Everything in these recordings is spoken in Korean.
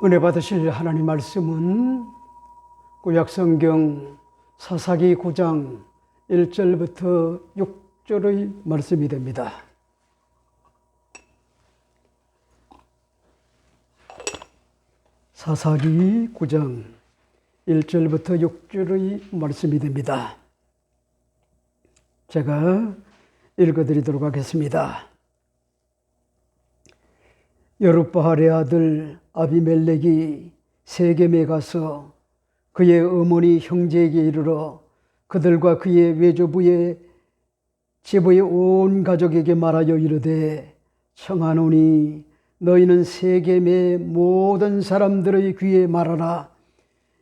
은혜 받으실 하나님 말씀은 구약성경 사사기 9장 1절부터 6절의 말씀이 됩니다. 사사기 9장 1절부터 6절의 말씀이 됩니다. 제가 읽어드리도록 하겠습니다. 여룻바알의 아들 아비멜렉이 세겜에 가서 그의 어머니 형제에게 이르러 그들과 그의 외조부의 제부의 온 가족에게 말하여 이르되 청하노니 너희는 세겜의 모든 사람들의 귀에 말하라.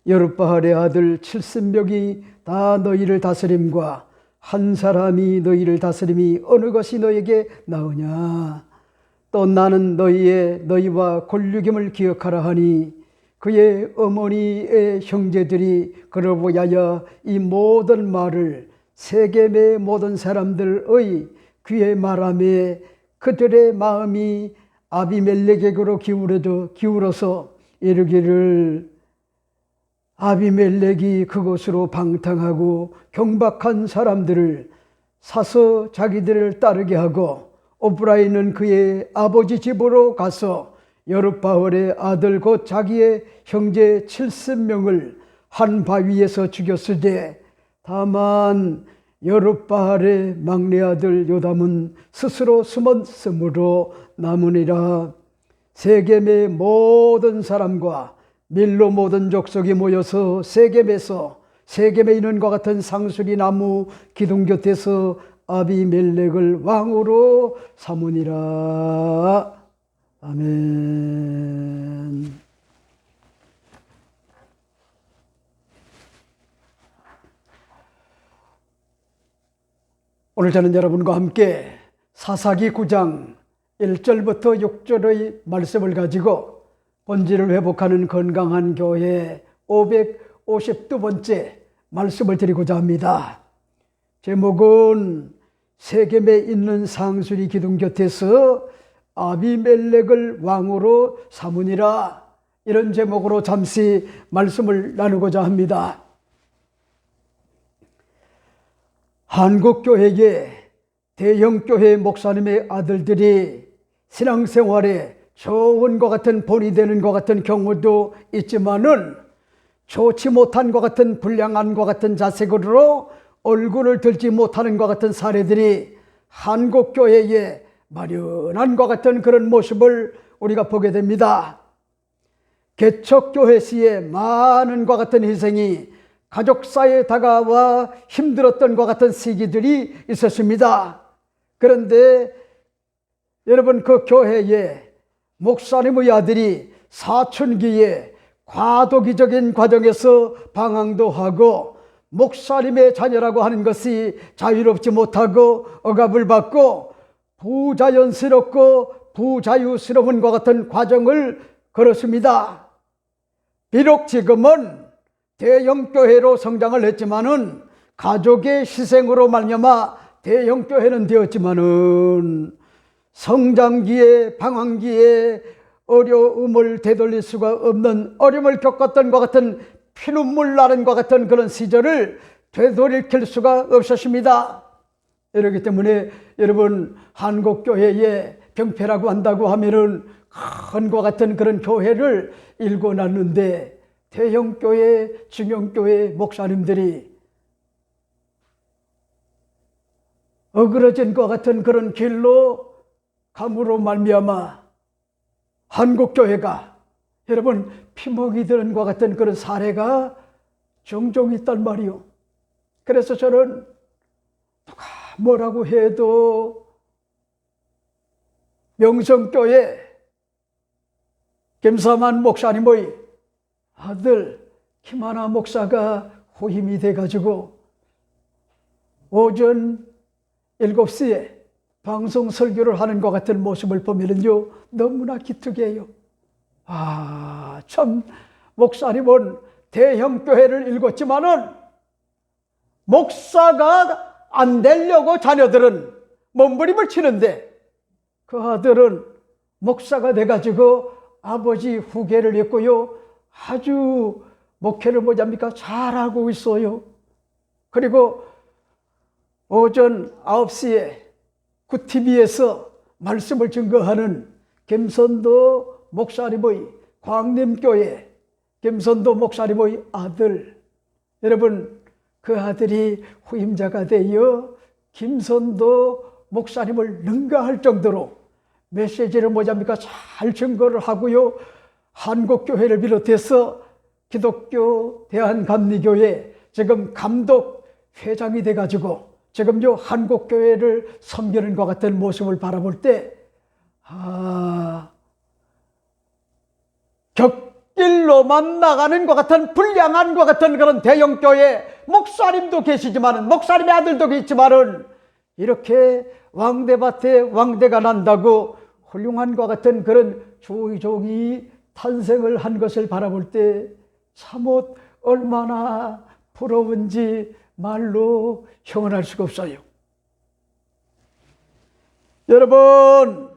여룻바알의 아들 70명이 다 너희를 다스림과 한 사람이 너희를 다스림이 어느 것이 너에게 나으냐. 또 나는 너희와 권류김을 기억하라 하니 그의 어머니의 형제들이 그를 보하여 이 모든 말을 세겜의 모든 사람들의 귀에 말하며 그들의 마음이 아비멜렉에게로 기울어서 이르기를 아비멜렉이 그곳으로 방탕하고 경박한 사람들을 사서 자기들을 따르게 하고 오프라이는 그의 아버지 집으로 가서 여룻바알의 아들 곧 자기의 형제 70명을 한 바위에서 죽였으되 다만 여룻바알의 막내 아들 요담은 스스로 숨었으므로 남으니라. 세겜의 모든 사람과 밀로 모든 족속이 모여서 세겜에 있는 것 같은 상수리 나무 기둥 곁에서 아비멜렉을 왕으로 삼으니라. 아멘. 오늘 저는 여러분과 함께 사사기 9장 1절부터 6절의 말씀을 가지고 본질을 회복하는 건강한 교회 552번째 말씀을 드리고자 합니다. 제목은 세겜에 있는 상수리 기둥 곁에서 아비멜렉을 왕으로 삼으니라. 이런 제목으로 잠시 말씀을 나누고자 합니다. 한국교회의 대형교회 목사님의 아들들이 신앙생활에 좋은 것 같은 본이 되는 것 같은 경우도 있지만은 좋지 못한 것 같은 불량한 것 같은 자색으로 얼굴을 들지 못하는 것 같은 사례들이 한국교회에 만연한 것 같은 그런 모습을 우리가 보게 됩니다. 개척교회 시에 많은 것 같은 희생이 가족사에 다가와 힘들었던 것 같은 시기들이 있었습니다. 그런데 여러분, 그 교회에 목사님의 아들이 사춘기에 과도기적인 과정에서 방황도 하고 목사님의 자녀라고 하는 것이 자유롭지 못하고 억압을 받고 부자연스럽고 부자유스러운 것 같은 과정을 걸었습니다. 비록 지금은 대형교회로 성장을 했지만은 가족의 희생으로 말미암아 대형교회는 되었지만은 성장기에 방황기에 어려움을 되돌릴 수가 없는 어려움을 겪었던 것 같은 피눈물 나는 것 같은 그런 시절을 되돌이킬 수가 없었습니다. 이렇기 때문에 여러분, 한국교회에 병폐라고 한다고 하면은 큰 것 같은 그런 교회를 일궈놨는데 대형교회, 중형교회 목사님들이 어그러진 것 같은 그런 길로 감으로 말미암아 한국교회가 여러분 피멍이 드는 것 같은 그런 사례가 종종 있단 말이요. 그래서 저는 누가 뭐라고 해도 명성교회 김사만 목사님의 아들 김하나 목사가 후임이 돼가지고 오전 7시에 방송 설교를 하는 것 같은 모습을 보면은요, 너무나 기특해요. 참, 목사님은 대형교회를 일궜지만은 목사가 안 되려고 자녀들은 몸부림을 치는데 그 아들은 목사가 돼가지고 아버지 후계를 했고요. 아주 목회를 뭐합니까? 잘하고 있어요. 그리고 오전 9시에 구TV에서 말씀을 증거하는 김선도 목사님의 광림교회 김선도 목사님의 아들, 여러분 그 아들이 후임자가 되어 김선도 목사님을 능가할 정도로 메시지를 뭐합니까? 잘 증거를 하고요. 한국교회를 비롯해서 기독교 대한감리교회 지금 감독 회장이 돼가지고 지금 요 한국교회를 섬기는 것 같은 모습을 바라볼 때 곁길로만 나가는 것 같은 불량한 것 같은 그런 대형교회 목사님도 계시지만은 목사님의 아들도 있지만은 이렇게 왕대밭에 왕대가 난다고 훌륭한 것 같은 그런 조이종이 탄생을 한 것을 바라볼 때 참못 얼마나 부러운지 말로 형언할 수가 없어요. 여러분,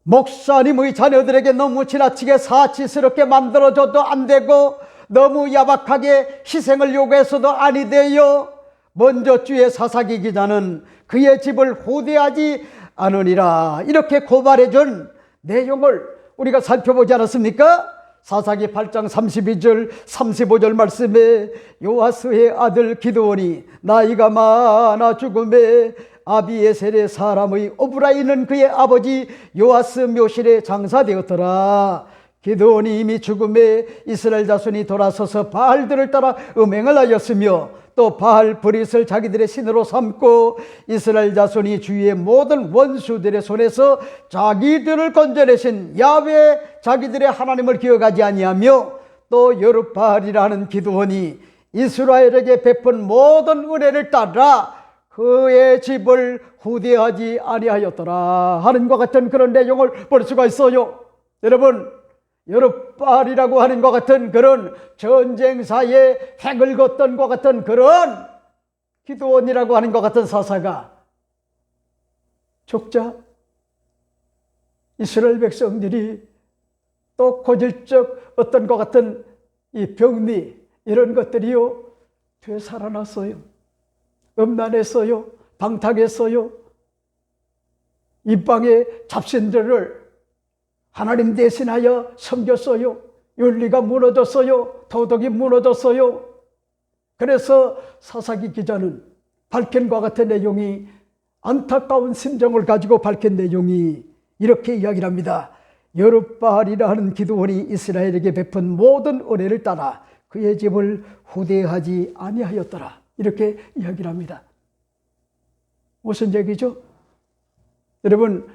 목사님의 자녀들에게 너무 지나치게 사치스럽게 만들어줘도 안 되고 너무 야박하게 희생을 요구해서도 아니 돼요. 먼저 주의 사사기 기자는 그의 집을 후대하지 않으리라 이렇게 고발해준 내용을 우리가 살펴보지 않았습니까? 사사기 8장 32절 35절 말씀에 요아스의 아들 기드온이 나이가 많아 죽음에 아비에셀의 사람의 오브라이는 그의 아버지 요아스 묘실에 장사되었더라. 기드온이 이미 죽음에 이스라엘 자손이 돌아서서 바알들을 따라 음행을 하였으며 또 바알 브릿을 자기들의 신으로 삼고 이스라엘 자손이 주위의 모든 원수들의 손에서 자기들을 건져내신 야훼 자기들의 하나님을 기억하지 아니하며 또 여룹바알이라는 기드온이 이스라엘에게 베푼 모든 은혜를 따라 그의 집을 후대하지 아니하였더라 하는 것 같은 그런 내용을 볼 수가 있어요. 여러분, 여룹바알이라고 하는 것 같은 그런 전쟁사에 획을 걷던 것 같은 그런 기드온이라고 하는 것 같은 사사가 죽자 이스라엘 백성들이 또 고질적 어떤 것 같은 이 병리 이런 것들이요 되살아났어요. 음란했어요. 방탕했어요. 이방의 잡신들을 하나님 대신하여 섬겼어요. 윤리가 무너졌어요. 도덕이 무너졌어요. 그래서 사사기 기자는 밝힌 것 같은 내용이 안타까운 심정을 가지고 밝힌 내용이 이렇게 이야기를 합니다. 여룹바알이라 하는 기드온이 이스라엘에게 베푼 모든 은혜를 따라 그의 집을 후대하지 아니하였더라. 이렇게 이야기를 합니다. 무슨 얘기죠? 여러분,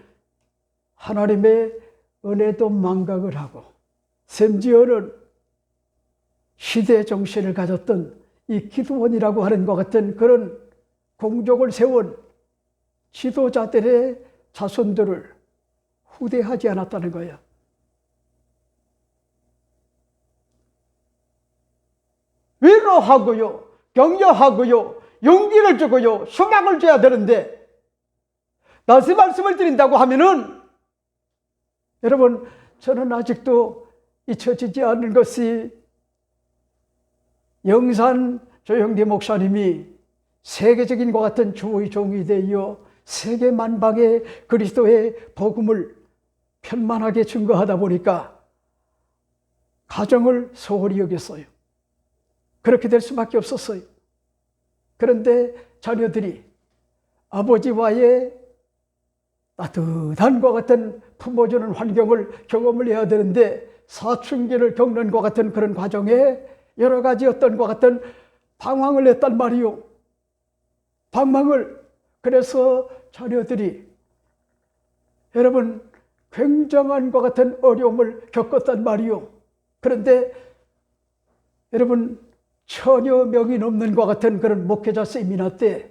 하나님의 은혜도 망각을 하고 심지어는 시대 정신을 가졌던 이 기드온이라고 하는 것 같은 그런 공적을 세운 지도자들의 자손들을 후대하지 않았다는 거예요. 위로하고요, 격려하고요, 용기를 주고요, 소망을 줘야 되는데 다시 말씀을 드린다고 하면은 여러분, 저는 아직도 잊혀지지 않는 것이 영산 조영기 목사님이 세계적인 것 같은 주의 종이 되어 세계 만방에 그리스도의 복음을 편만하게 증거하다 보니까 가정을 소홀히 여겼어요. 그렇게 될 수밖에 없었어요. 그런데 자녀들이 아버지와의 따뜻한 것 같은 품어주는 환경을 경험을 해야 되는데 사춘기를 겪는 것 같은 그런 과정에 여러 가지 어떤 것 같은 방황을 했단 말이요. 방황을. 그래서 자녀들이 여러분 굉장한 것 같은 어려움을 겪었단 말이요. 그런데 여러분 1000여 명이 넘는 것 같은 그런 목회자 세미나 때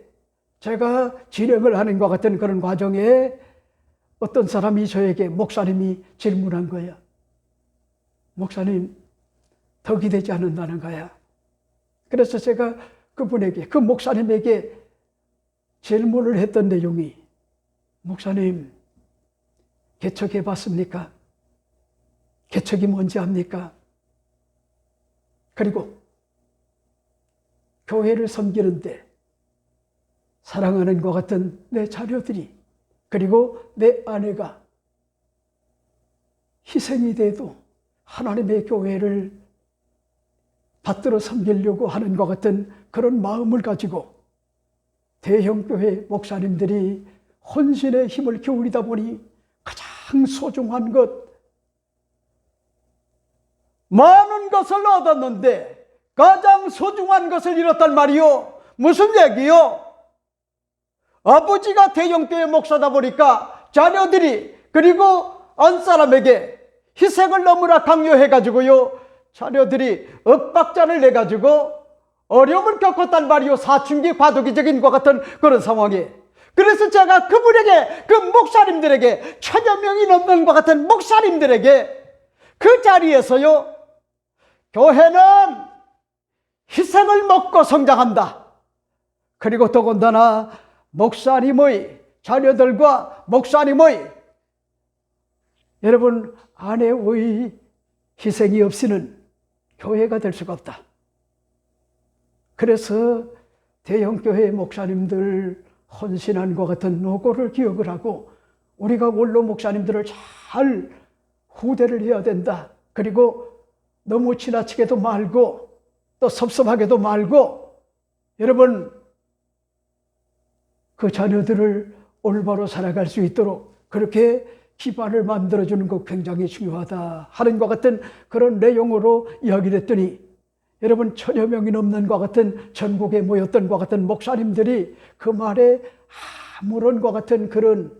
제가 진행을 하는 것 같은 그런 과정에 어떤 사람이 저에게 목사님이 질문한 거야. 목사님, 덕이 되지 않는다는 거야. 그래서 제가 그분에게, 그 목사님에게 질문을 했던 내용이 목사님, 개척해 봤습니까? 개척이 뭔지 압니까? 그리고 교회를 섬기는데 사랑하는 것 같은 내 자녀들이, 그리고 내 아내가 희생이 돼도 하나님의 교회를 받들어 섬기려고 하는 것 같은 그런 마음을 가지고 대형교회 목사님들이 헌신의 힘을 기울이다 보니 가장 소중한 것, 많은 것을 얻었는데 가장 소중한 것을 잃었단 말이요. 무슨 얘기요? 아버지가 대형교회 목사다 보니까 자녀들이, 그리고 안사람에게 희생을 너무나 강요해가지고요, 자녀들이 엇박자를 내가지고 어려움을 겪었단 말이요. 사춘기 과도기적인 것 같은 그런 상황에. 그래서 제가 그분에게, 그 목사님들에게, 1000여 명이 넘는 것 같은 목사님들에게 그 자리에서요, 교회는 희생을 먹고 성장한다. 그리고 더군다나 목사님의 자녀들과 목사님의, 여러분, 아내의 희생이 없이는 교회가 될 수가 없다. 그래서 대형교회 목사님들 헌신한 것 같은 노고를 기억을 하고 우리가 원로 목사님들을 잘 후대를 해야 된다. 그리고 너무 지나치게도 말고 또 섭섭하게도 말고, 여러분, 그 자녀들을 올바로 살아갈 수 있도록 그렇게 기반을 만들어주는 것 굉장히 중요하다 하는 것 같은 그런 내용으로 이야기를 했더니, 여러분, 1000여 명이 넘는 것 같은 전국에 모였던 것 같은 목사님들이 그 말에 아무런 것 같은 그런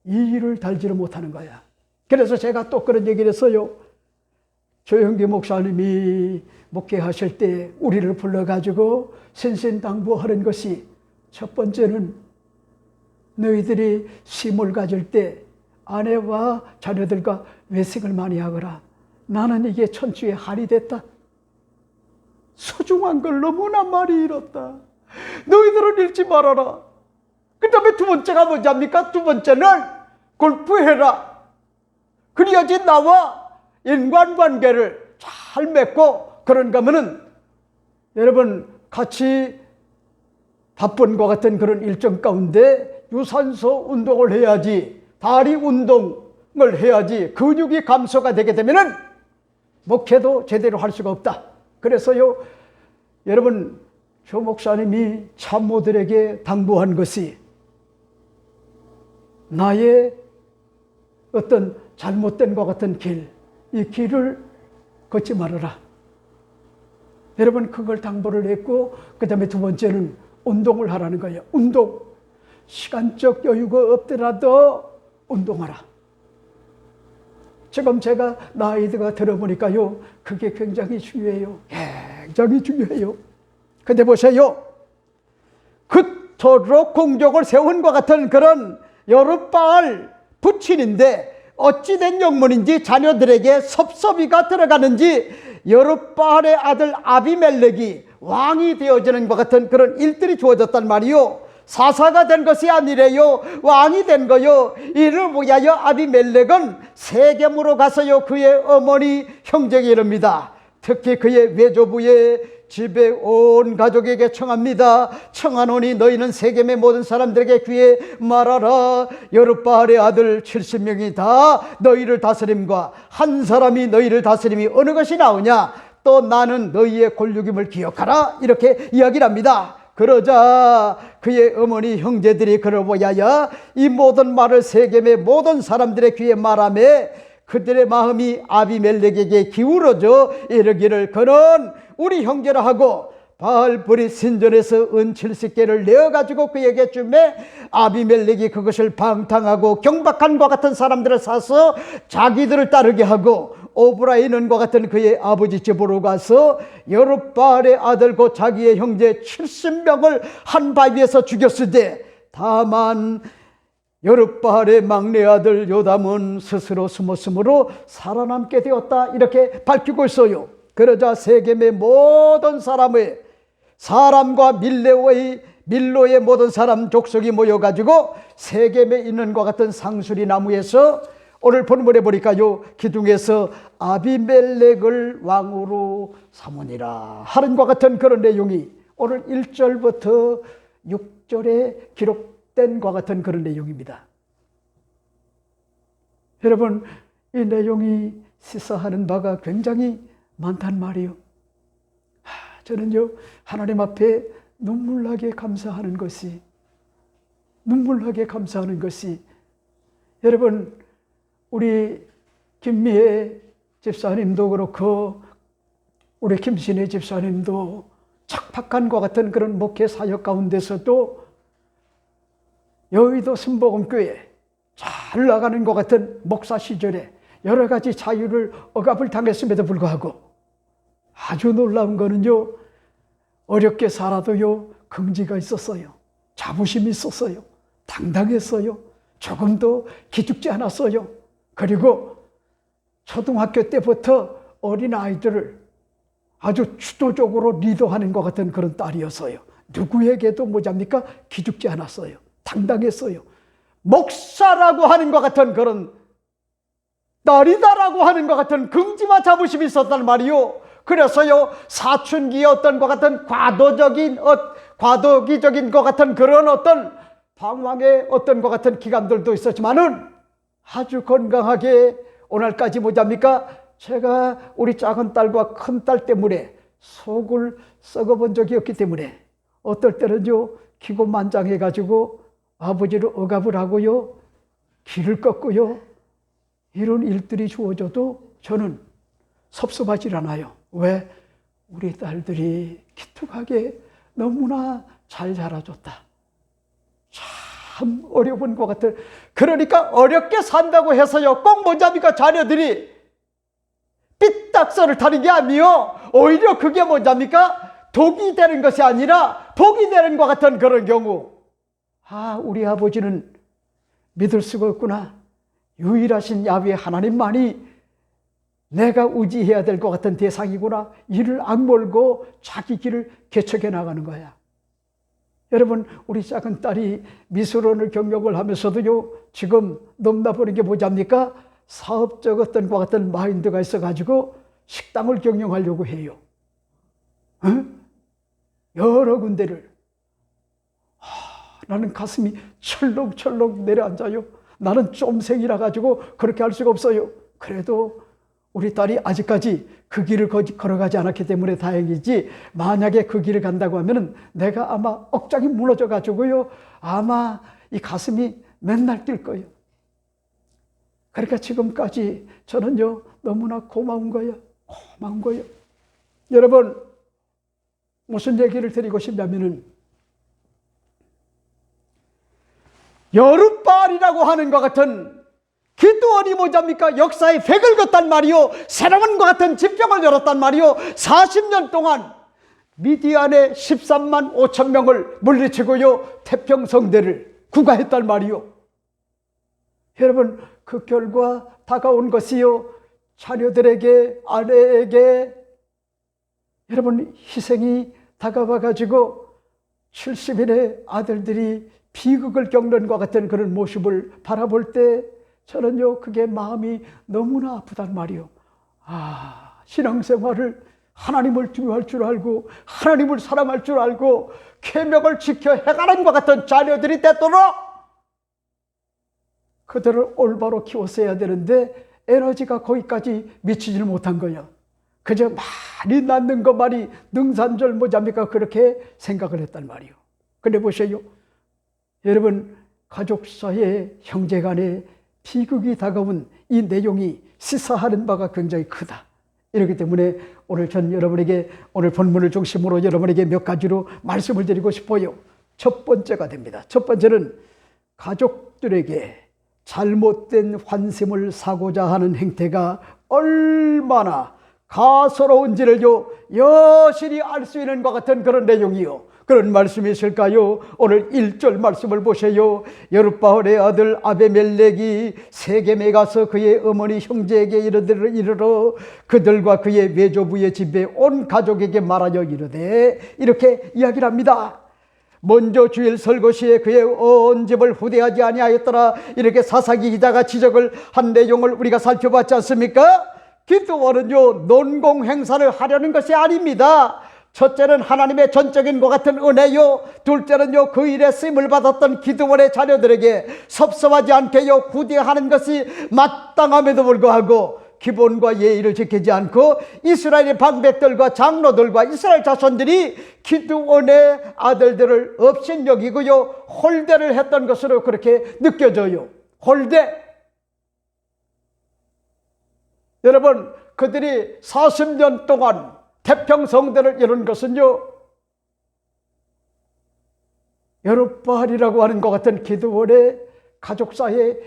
이의를 달지를 못하는 거야. 그래서 제가 또 그런 얘기를 했어요. 조영기 목사님이 목회하실 때 우리를 불러가지고 신신당부하는 것이, 첫 번째는 너희들이 쉼을 가질 때 아내와 자녀들과 외식을 많이 하거라. 나는 이게 천추의 한이 됐다. 소중한 걸 너무나 많이 잃었다. 너희들은 잃지 말아라. 그 다음에 두 번째가 뭐냐입니까? 두 번째는 골프해라. 그래야지 나와 인간관계를 잘 맺고, 그런가 하면은 여러분, 같이 바쁜 것 같은 그런 일정 가운데 유산소 운동을 해야지, 다리 운동을 해야지 근육이 감소가 되게 되면은 목회도 제대로 할 수가 없다. 그래서요, 여러분, 조 목사님이 참모들에게 당부한 것이, 나의 어떤 잘못된 것 같은 길, 이 길을 걷지 말아라. 여러분, 그걸 당부를 했고, 그 다음에 두 번째는 운동을 하라는 거예요. 운동. 시간적 여유가 없더라도 운동하라. 지금 제가 나이가 들어보니까요, 그게 굉장히 중요해요. 굉장히 중요해요. 근데 보세요. 그토록 공적을 세운 것 같은 그런 여룻바알 부친인데 어찌된 영문인지 자녀들에게 섭섭이가 들어가는지 여룻바알의 아들 아비멜렉이 왕이 되어지는 것 같은 그런 일들이 주어졌단 말이요. 사사가 된 것이 아니래요. 왕이 된 거요. 이를 위하여 아비멜렉은 세겜으로 가서요, 그의 어머니 형제에게 이릅니다. 특히 그의 외조부의 집에 온 가족에게 청합니다. 청하노니 너희는 세겜의 모든 사람들에게 귀에 말하라. 여룻바알의 아들 70명이 다 너희를 다스림과 한 사람이 너희를 다스림이 어느 것이 나오냐. 또 나는 너희의 권력임을 기억하라. 이렇게 이야기를 합니다. 그러자 그의 어머니 형제들이 그를 보야야 이 모든 말을 세겜의 모든 사람들의 귀에 말하며 그들의 마음이 아비멜렉에게 기울어져 이르기를, 그는 우리 형제라 하고 바알브릿 신전에서 은 70개를 내어가지고 그에게 주매 아비멜렉이 그것을 방탕하고 경박한 것 같은 사람들을 사서 자기들을 따르게 하고 오브라이는과 같은 그의 아버지 집으로 가서 여룻바알의 아들 곧 자기의 형제 70명을 한 바위에서 죽였으되, 다만 여룻바알의 막내 아들 요담은 스스로 숨었으므로 살아남게 되었다. 이렇게 밝히고 있어요. 그러자 세겜의 모든 사람과 밀로의 모든 사람 족속이 모여가지고 세겜에 있는 것 같은 상수리 나무에서 오늘 본문에 보니까요, 기둥에서 아비멜렉을 왕으로 삼으니라 하는 것 같은 그런 내용이 오늘 1절부터 6절에 기록된 것 같은 그런 내용입니다. 여러분, 이 내용이 시사하는 바가 굉장히 많단 말이요. 저는요, 하나님 앞에 눈물나게 감사하는 것이 여러분, 우리 김미애 집사님도 그렇고 우리 김신혜 집사님도 척박한 것 같은 그런 목회 사역 가운데서도 여의도 순복음교회 잘 나가는 것 같은 목사 시절에 여러 가지 자유를 억압을 당했음에도 불구하고 아주 놀라운 거는요, 어렵게 살아도요, 긍지가 있었어요. 자부심이 있었어요. 당당했어요. 조금도 기죽지 않았어요. 그리고 초등학교 때부터 어린아이들을 아주 주도적으로 리더하는 것 같은 그런 딸이었어요. 누구에게도 뭐잡니까? 기죽지 않았어요. 당당했어요. 목사라고 하는 것 같은 그런 딸이다라고 하는 것 같은 긍지와 자부심이 있었단 말이요. 그래서요, 사춘기의 어떤 것 같은 과도기적인 것 같은 그런 어떤 방황의 어떤 것 같은 기간들도 있었지만은 아주 건강하게 오늘까지 뭐잡니까? 제가 우리 작은 딸과 큰 딸 때문에 속을 썩어본 적이 없기 때문에 어떨 때는요, 기고만장해가지고 아버지를 억압을 하고요, 길을 꺾고요, 이런 일들이 주어져도 저는 섭섭하지 않아요. 왜? 우리 딸들이 기특하게 너무나 잘 자라줬다. 참 어려운 것 같아요. 그러니까 어렵게 산다고 해서요, 꼭 뭐잡니까? 자녀들이 삐딱선을 타는 게 아니요, 오히려 그게 뭐잡니까? 독이 되는 것이 아니라 복이 되는 것 같은 그런 경우. 우리 아버지는 믿을 수가 없구나. 유일하신 야훼 하나님만이 내가 의지해야 될 것 같은 대상이구나. 이를 악몰고 자기 길을 개척해 나가는 거야. 여러분, 우리 작은 딸이 미술원을 경영을 하면서도요, 지금 넘나보는 게 뭐잡니까? 사업적 어떤 것 같은 마인드가 있어가지고 식당을 경영하려고 해요. 여러 군데를. 나는 가슴이 철렁철렁 내려앉아요. 나는 쫌생이라 가지고 그렇게 할 수가 없어요. 그래도 우리 딸이 아직까지 그 길을 걸어가지 않았기 때문에 다행이지, 만약에 그 길을 간다고 하면은 내가 아마 억장이 무너져 가지고요, 아마 이 가슴이 맨날 뛸 거예요. 그러니까 지금까지 저는요, 너무나 고마운 거예요. 여러분, 무슨 얘기를 드리고 싶냐면은, 여룻바알이라고 하는 것 같은 기드온이 뭐잡니까? 역사의 획을 걷단 말이요, 새로운 것 같은 지평을 열었단 말이요, 40년 동안 미디안의 13만 5천 명을 물리치고요, 태평성대를 구가했단 말이요. 여러분, 그 결과 다가온 것이요, 자녀들에게, 아내에게 여러분 희생이 다가와 가지고 70인의 아들들이 비극을 겪는 것 같은 그런 모습을 바라볼 때 저는요, 그게 마음이 너무나 아프단 말이요. 신앙생활을 하나님을 두려워할 줄 알고 하나님을 사랑할 줄 알고 계명을 지켜 해가는 것 같은 자녀들이 되도록 그들을 올바로 키웠어야 되는데 에너지가 거기까지 미치지를 못한 거야. 그저 많이 낳는 것만이 능산절 뭐잡니까? 그렇게 생각을 했단 말이요. 근데 보세요, 여러분, 가족 사이에 형제간에 비극이 다가온 이 내용이 시사하는 바가 굉장히 크다. 이렇기 때문에 오늘 전 여러분에게, 오늘 본문을 중심으로 여러분에게 몇 가지로 말씀을 드리고 싶어요. 첫 번째가 됩니다. 첫 번째는 가족들에게 잘못된 환심을 사고자 하는 행태가 얼마나 가소로운지를요, 여실히 알 수 있는 것 같은 그런 내용이요. 그런 말씀이 있을까요? 오늘 1절 말씀을 보세요. 여룻바알의 아들 아비멜렉이 세겜에 가서 그의 어머니 형제에게 이르러 그들과 그의 외조부의 집에 온 가족에게 말하여 이르되, 이렇게 이야기를 합니다. 먼저 주일 설거지에 그의 온 집을 후대하지 아니하였더라. 이렇게 사사기 기자가 지적을 한 내용을 우리가 살펴봤지 않습니까? 기도원은요, 논공 행사를 하려는 것이 아닙니다. 첫째는 하나님의 전적인 것 같은 은혜요, 둘째는요, 그 일에 쓰임을 받았던 기도원의 자녀들에게 섭섭하지 않게요 후대하는 것이 마땅함에도 불구하고 기본과 예의를 지키지 않고 이스라엘의 방백들과 장로들과 이스라엘 자손들이 기드온의 아들들을 업신여기고요 홀대를 했던 것으로 그렇게 느껴져요. 홀대. 여러분, 그들이 40년 동안 태평성대를 이룬 것은요, 여룻바알이라고 하는 것 같은 기드온의 가족사에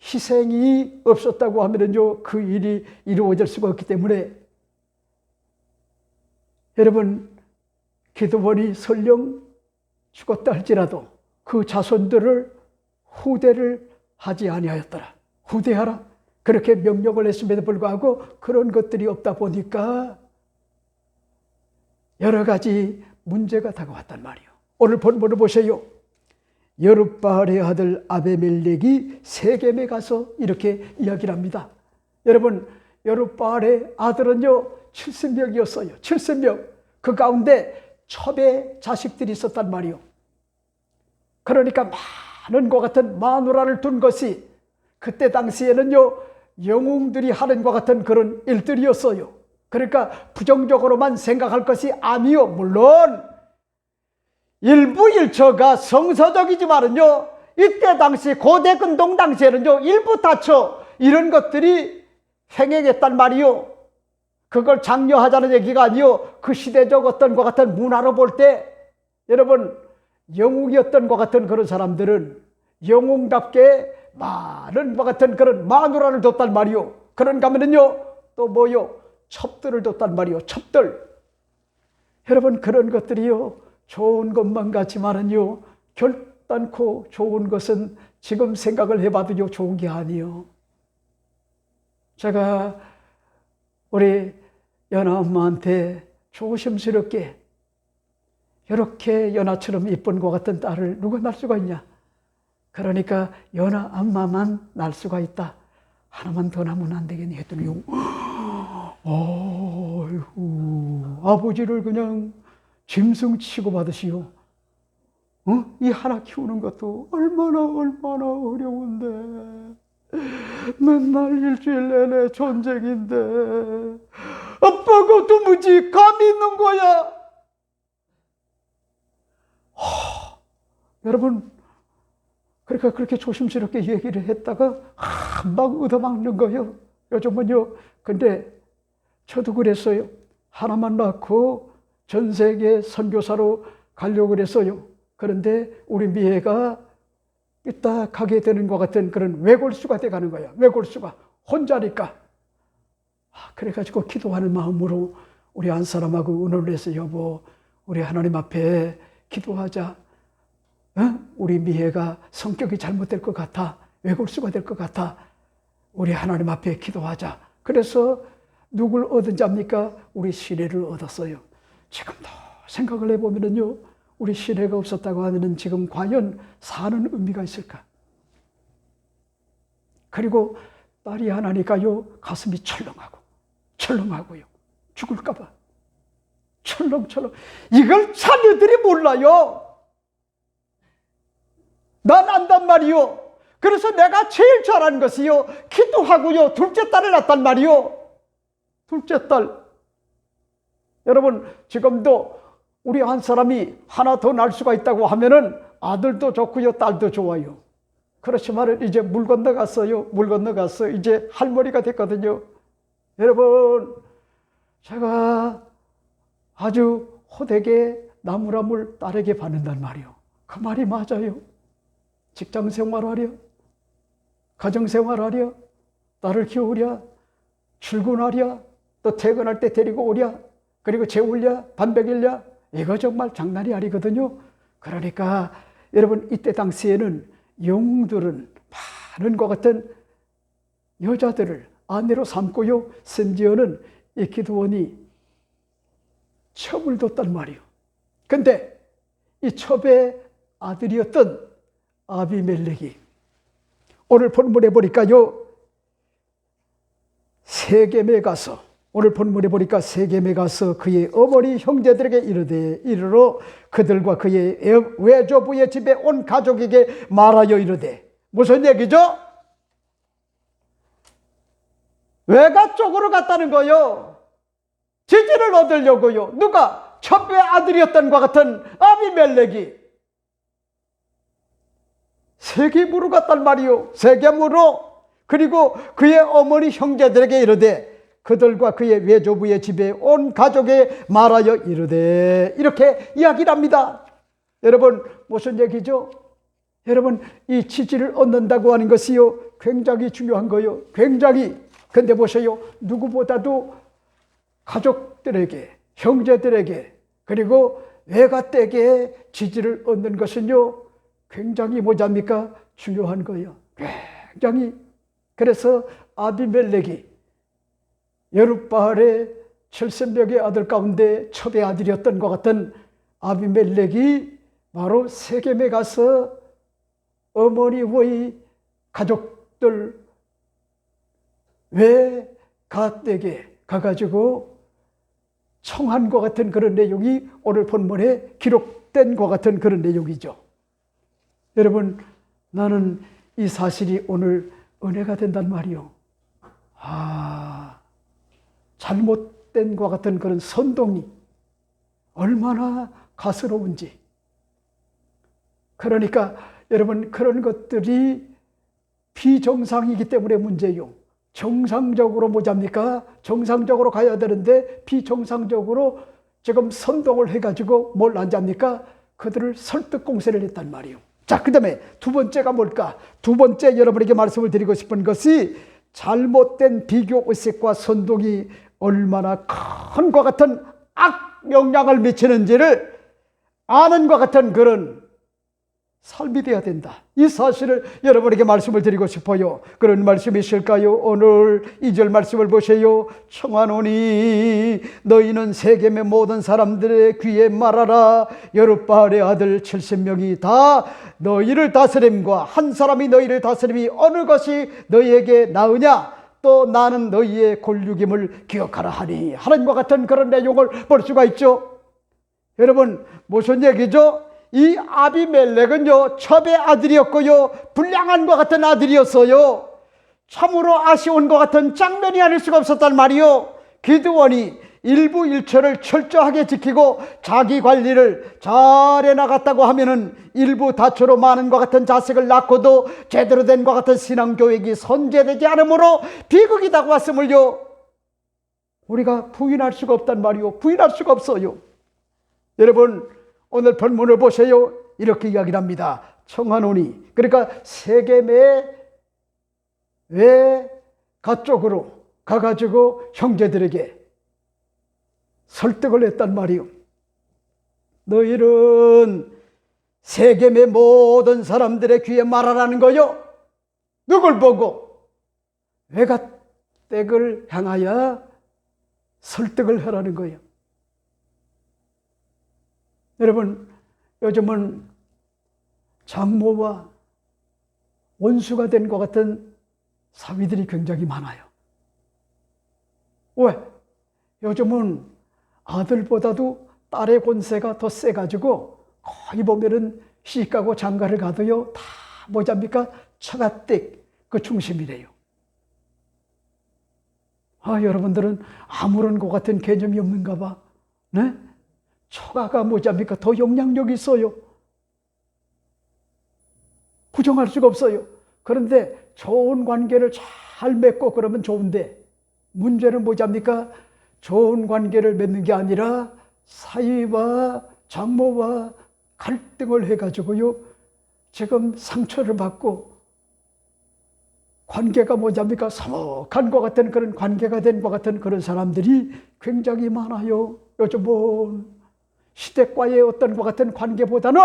희생이 없었다고 하면은요, 그 일이 이루어질 수가 없기 때문에, 여러분, 기드온이 설령 죽었다 할지라도 그 자손들을 후대를 하지 아니하였더라. 후대하라. 그렇게 명령을 했음에도 불구하고 그런 것들이 없다 보니까 여러 가지 문제가 다가왔단 말이에요. 오늘 본문을 보세요. 여룻바알의 아들 아베멜렉이 세겜에 가서 이렇게 이야기를 합니다. 여러분, 여룻바알의 아들은요 70명이었어요. 70명. 그 가운데 첩의 자식들이 있었단 말이에요. 그러니까 많은 것 같은 마누라를 둔 것이 그때 당시에는요 영웅들이 하는 것 같은 그런 일들이었어요. 그러니까 부정적으로만 생각할 것이 아니요, 물론 일부 일처가 성서적이지만은요, 이때 당시 고대 근동 당시에는요 일부 다처 이런 것들이 행행했단 말이요. 그걸 장려하자는 얘기가 아니요, 그 시대적 어떤 것 같은 문화로 볼 때 여러분, 영웅이었던 것 같은 그런 사람들은 영웅답게 많은 것 같은 그런 마누라를 뒀단 말이요. 그런가 하면은요 또 뭐요, 첩들을 뒀단 말이요. 첩들. 여러분, 그런 것들이요 좋은 것만 같지만은요 결단코 좋은 것은 지금 생각을 해봐도요 좋은 게 아니요. 제가 우리 연아 엄마한테 조심스럽게 이렇게 연아처럼 이쁜 것 같은 딸을 누가 낳을 수가 있냐. 그러니까 연아 엄마만 낳을 수가 있다. 하나만 더 낳으면 안 되겠니 했더니 어이구, 아버지를 그냥 짐승 취급하듯이요. 이 하나 키우는 것도 얼마나 어려운데, 맨날 일주일 내내 전쟁인데 아빠가 도무지 감이 있는 거야. 여러분, 그러니까 그렇게 조심스럽게 얘기를 했다가 막 얻어먹는 거예요. 요즘은요. 근데 저도 그랬어요. 하나만 낳고 전 세계 선교사로 가려고 그랬어요. 그런데 우리 미애가 이따 가게 되는 것 같은 그런 외골수가 돼가는 거야. 외골수가. 혼자니까. 그래가지고 기도하는 마음으로 우리 한 사람하고 의논을 해서, 여보, 우리 하나님 앞에 기도하자. 우리 미애가 성격이 잘못될 것 같아. 외골수가 될 것 같아. 우리 하나님 앞에 기도하자. 그래서 누굴 얻은 잡니까? 우리 시내를 얻었어요. 지금도 생각을 해보면은요, 우리 시내가 없었다고 하면은 지금 과연 사는 의미가 있을까? 그리고 딸이 하나니까요, 가슴이 철렁하고요. 죽을까봐. 철렁철렁. 이걸 자녀들이 몰라요. 난 안단 말이요. 그래서 내가 제일 잘한 것이요, 기도하고요, 둘째 딸을 낳았단 말이요. 둘째 딸. 여러분, 지금도 우리 한 사람이 하나 더 낳을 수가 있다고 하면은 아들도 좋고요, 딸도 좋아요. 그렇지만 이제 물 건너갔어요. 물 건너갔어. 이제 할머니가 됐거든요. 여러분, 제가 아주 호되게 나무라물 딸에게 받는단 말이요. 그 말이 맞아요. 직장 생활하랴, 가정 생활하랴, 딸을 키우랴, 출근하랴, 또 퇴근할 때 데리고 오랴, 그리고 재우랴, 밥 먹이랴, 이거 정말 장난이 아니거든요. 그러니까 여러분, 이때 당시에는 영웅들은 많은 것 같은 여자들을 아내로 삼고요, 심지어는 이 기드온이 첩을 뒀단 말이에요. 근데 이 첩의 아들이었던 아비멜렉이 오늘 본문에 보니까요, 세겜에 가서, 오늘 본문에 보니까 세겜에 가서 그의 어머니 형제들에게 이르러 그들과 그의 외조부의 집에 온 가족에게 말하여 이르되, 무슨 얘기죠? 외가 쪽으로 갔다는 거요. 지지를 얻으려고요. 누가? 첩의 아들이었던 것 같은 아비멜렉이 세겜으로 갔단 말이요. 세겜으로. 그리고 그의 어머니 형제들에게 이르되 그들과 그의 외조부의 집에 온 가족에 말하여 이르되, 이렇게 이야기를 합니다. 여러분, 무슨 얘기죠? 여러분, 이 지지를 얻는다고 하는 것이요, 굉장히 중요한 거요. 굉장히. 근데 보세요, 누구보다도 가족들에게, 형제들에게, 그리고 외가댁에 지지를 얻는 것은요, 굉장히 뭐랍니까? 중요한 거예요. 굉장히. 그래서 아비멜렉이 여룻바알의 70명의 아들 가운데 첩의 아들이었던 것 같은 아비멜렉이 바로 세겜에 가서 어머니의 가족들 외가댁에 가가지고 청한 것 같은 그런 내용이 오늘 본문에 기록된 것 같은 그런 내용이죠. 여러분, 나는 이 사실이 오늘 은혜가 된단 말이요. 잘못된 것 같은 그런 선동이 얼마나 가스러운지. 그러니까 여러분, 그런 것들이 비정상이기 때문에 문제요. 정상적으로 뭐잡니까? 정상적으로 가야 되는데 비정상적으로 지금 선동을 해가지고 뭘 안 잡니까? 그들을 설득 공세를 했단 말이에요. 자, 그 다음에 두 번째가 뭘까? 두 번째 여러분에게 말씀을 드리고 싶은 것이 잘못된 비교 의식과 선동이 얼마나 큰 것 같은 악 영향을 미치는지를 아는 것 같은 그런 삶이 되어야 된다. 이 사실을 여러분에게 말씀을 드리고 싶어요. 그런 말씀이 있을까요? 오늘 2절 말씀을 보세요. 청하노니 너희는 세겜의 모든 사람들의 귀에 말하라. 여룻바알의 아들 70명이 다 너희를 다스림과 한 사람이 너희를 다스림이 어느 것이 너희에게 나으냐? 또 나는 너희의 골육임을 기억하라 하니. 하나님과 같은 그런 내용을 볼 수가 있죠. 여러분, 무슨 얘기죠? 이 아비멜렉은요, 첩의 아들이었고요, 불량한 것 같은 아들이었어요. 참으로 아쉬운 것 같은 장면이 아닐 수가 없었단 말이요. 기드원이 일부 일처를 철저하게 지키고 자기 관리를 잘 해나갔다고 하면은 일부 다처로 많은 것 같은 자식을 낳고도 제대로 된 것 같은 신앙교육이 선제되지 않으므로 비극이 다가왔음을요, 우리가 부인할 수가 없단 말이요. 부인할 수가 없어요. 여러분, 오늘 본문을 보세요. 이렇게 이야기를 합니다. 청하노니, 그러니까 세겜의 외가 쪽으로 가가지고 형제들에게 설득을 했단 말이요. 너희는 세겜의 모든 사람들의 귀에 말하라는 거요. 누굴 보고? 외가댁을 향하여 설득을 하라는 거예요. 여러분, 요즘은 장모와 원수가 된 것 같은 사위들이 굉장히 많아요. 왜? 요즘은 아들보다도 딸의 권세가 더 세가지고 거의 보면은 시집가고 장가를 가도요, 다 뭐잡니까? 처가댁 그 중심이래요. 여러분들은 아무런 것 같은 개념이 없는가 봐. 네? 처가가 뭐잡니까? 더 영향력이 있어요. 부정할 수가 없어요. 그런데 좋은 관계를 잘 맺고 그러면 좋은데, 문제는 뭐잡니까? 좋은 관계를 맺는 게 아니라 사위와 장모와 갈등을 해가지고요, 지금 상처를 받고 관계가 뭐잡니까? 서먹한 것 같은 그런 관계가 된 것 같은 그런 사람들이 굉장히 많아요. 요즘은 시댁과의 어떤 것 같은 관계보다는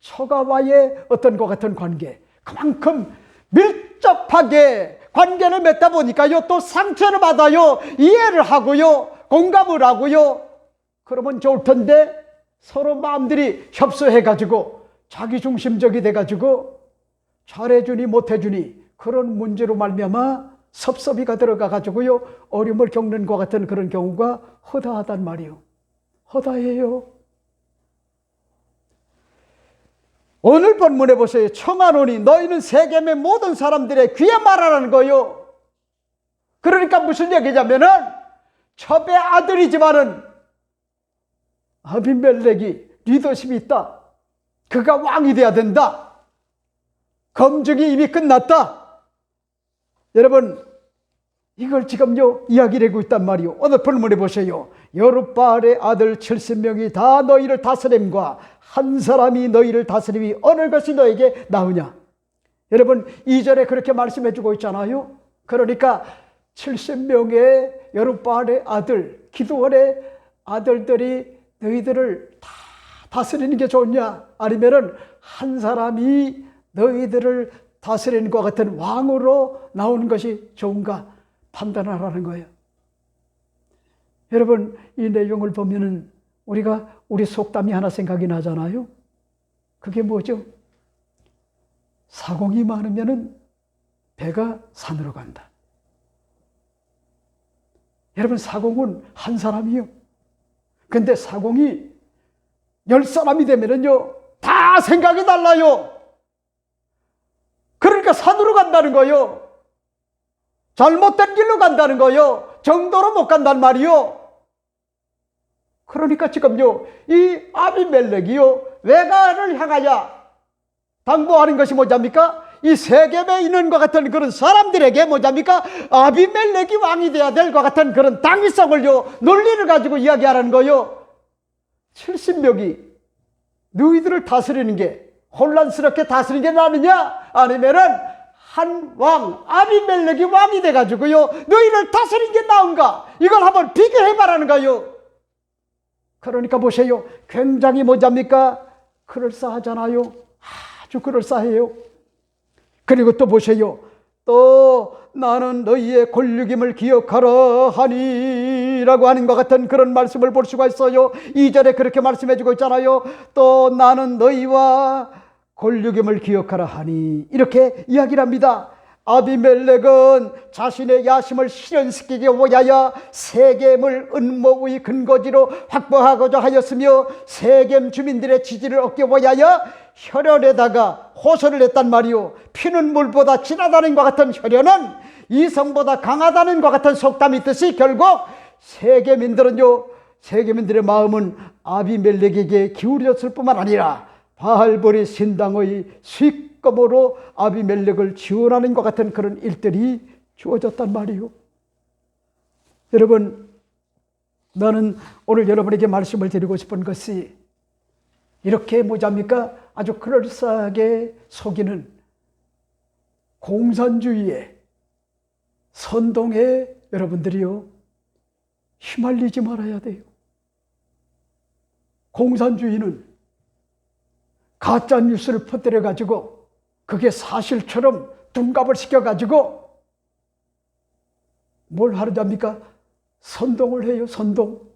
처가와의 어떤 것 같은 관계, 그만큼 밀접하게 관계를 맺다 보니까요, 또 상처를 받아요. 이해를 하고요, 공감을 하고요. 그러면 좋을 텐데 서로 마음들이 협소해가지고 자기중심적이 돼가지고 잘해주니 못해주니 그런 문제로 말미암아 섭섭이가 들어가가지고요 어려움을 겪는 것 같은 그런 경우가 허다하단 말이요. 허다해요. 오늘 본문에 보세요. 청하노니 너희는 세겜의 모든 사람들의 귀에 말하라는 거요. 그러니까 무슨 얘기냐면은 첩의 아들이지만은 아비멜렉이 리더십이 있다. 그가 왕이 돼야 된다. 검증이 이미 끝났다. 여러분 이걸 지금요 이야기를 하고 있단 말이요. 오늘 본문에 보세요. 여룻바알의 아들 70명이 다 너희를 다스림과 한 사람이 너희를 다스림이 어느 것이 너에게 나으냐. 여러분 2절에 그렇게 말씀해 주고 있잖아요. 그러니까 70명의 여룻바알의 아들 기드온의 아들들이 너희들을 다 다스리는 게 좋냐, 아니면은 한 사람이 너희들을 다스리는 것 같은 왕으로 나오는 것이 좋은가 판단하라는 거예요. 여러분 이 내용을 보면은 우리 속담이 하나 생각이 나잖아요. 그게 뭐죠? 사공이 많으면은 배가 산으로 간다. 여러분 사공은 한 사람이요. 근데 사공이 10사람이 되면은요 다 생각이 달라요. 그러니까 산으로 간다는 거요. 잘못된 길로 간다는 거요. 정도로 못 간단 말이요. 그러니까 지금요 이 아비멜렉이요 외가를 향하여 당부하는 것이 뭐냐입니까? 이 세겜에 있는 것 같은 그런 사람들에게 뭐냐입니까? 아비멜렉이 왕이 돼야 될 것 같은 그런 당위성을요 논리를 가지고 이야기하라는 거요. 70명이 너희들을 다스리는 게 혼란스럽게 다스리는 게 나느냐, 아니면은 한 왕 아비멜렉이 왕이 돼가지고요 너희를 다스리는 게 나은가, 이걸 한번 비교해봐라는 거요. 그러니까 보세요. 굉장히 뭐냐입니까? 그럴싸하잖아요. 아주 그럴싸해요. 그리고 또 보세요. 또 나는 너희의 권력임을 기억하라 하니 라고 하는 것 같은 그런 말씀을 볼 수가 있어요. 2절에 그렇게 말씀해 주고 있잖아요. 또 나는 너희와 권력임을 기억하라 하니 이렇게 이야기를 합니다. 아비멜렉은 자신의 야심을 실현시키기 위하여 세겜을 음모의 근거지로 확보하고자 하였으며 세겜 주민들의 지지를 얻기 위하여 혈연에다가 호소를 했단 말이요. 피는 물보다 진하다는 것 같은 혈연은 이성보다 강하다는 것 같은 속담이 있듯이 결국 세겜인들의 마음은 아비멜렉에게 기울였을 뿐만 아니라 바알볼의 신당의 수익금으로 아비멜렉을 지원하는 것 같은 그런 일들이 주어졌단 말이요. 여러분, 나는 오늘 여러분에게 말씀을 드리고 싶은 것이 이렇게 뭐냐입니까? 아주 그럴싸하게 속이는 공산주의에 선동에 여러분들이요 휘말리지 말아야 돼요. 공산주의는 가짜 뉴스를 퍼뜨려 가지고 그게 사실처럼 둔갑을 시켜 가지고 뭘 하려합니까? 선동을 해요. 선동.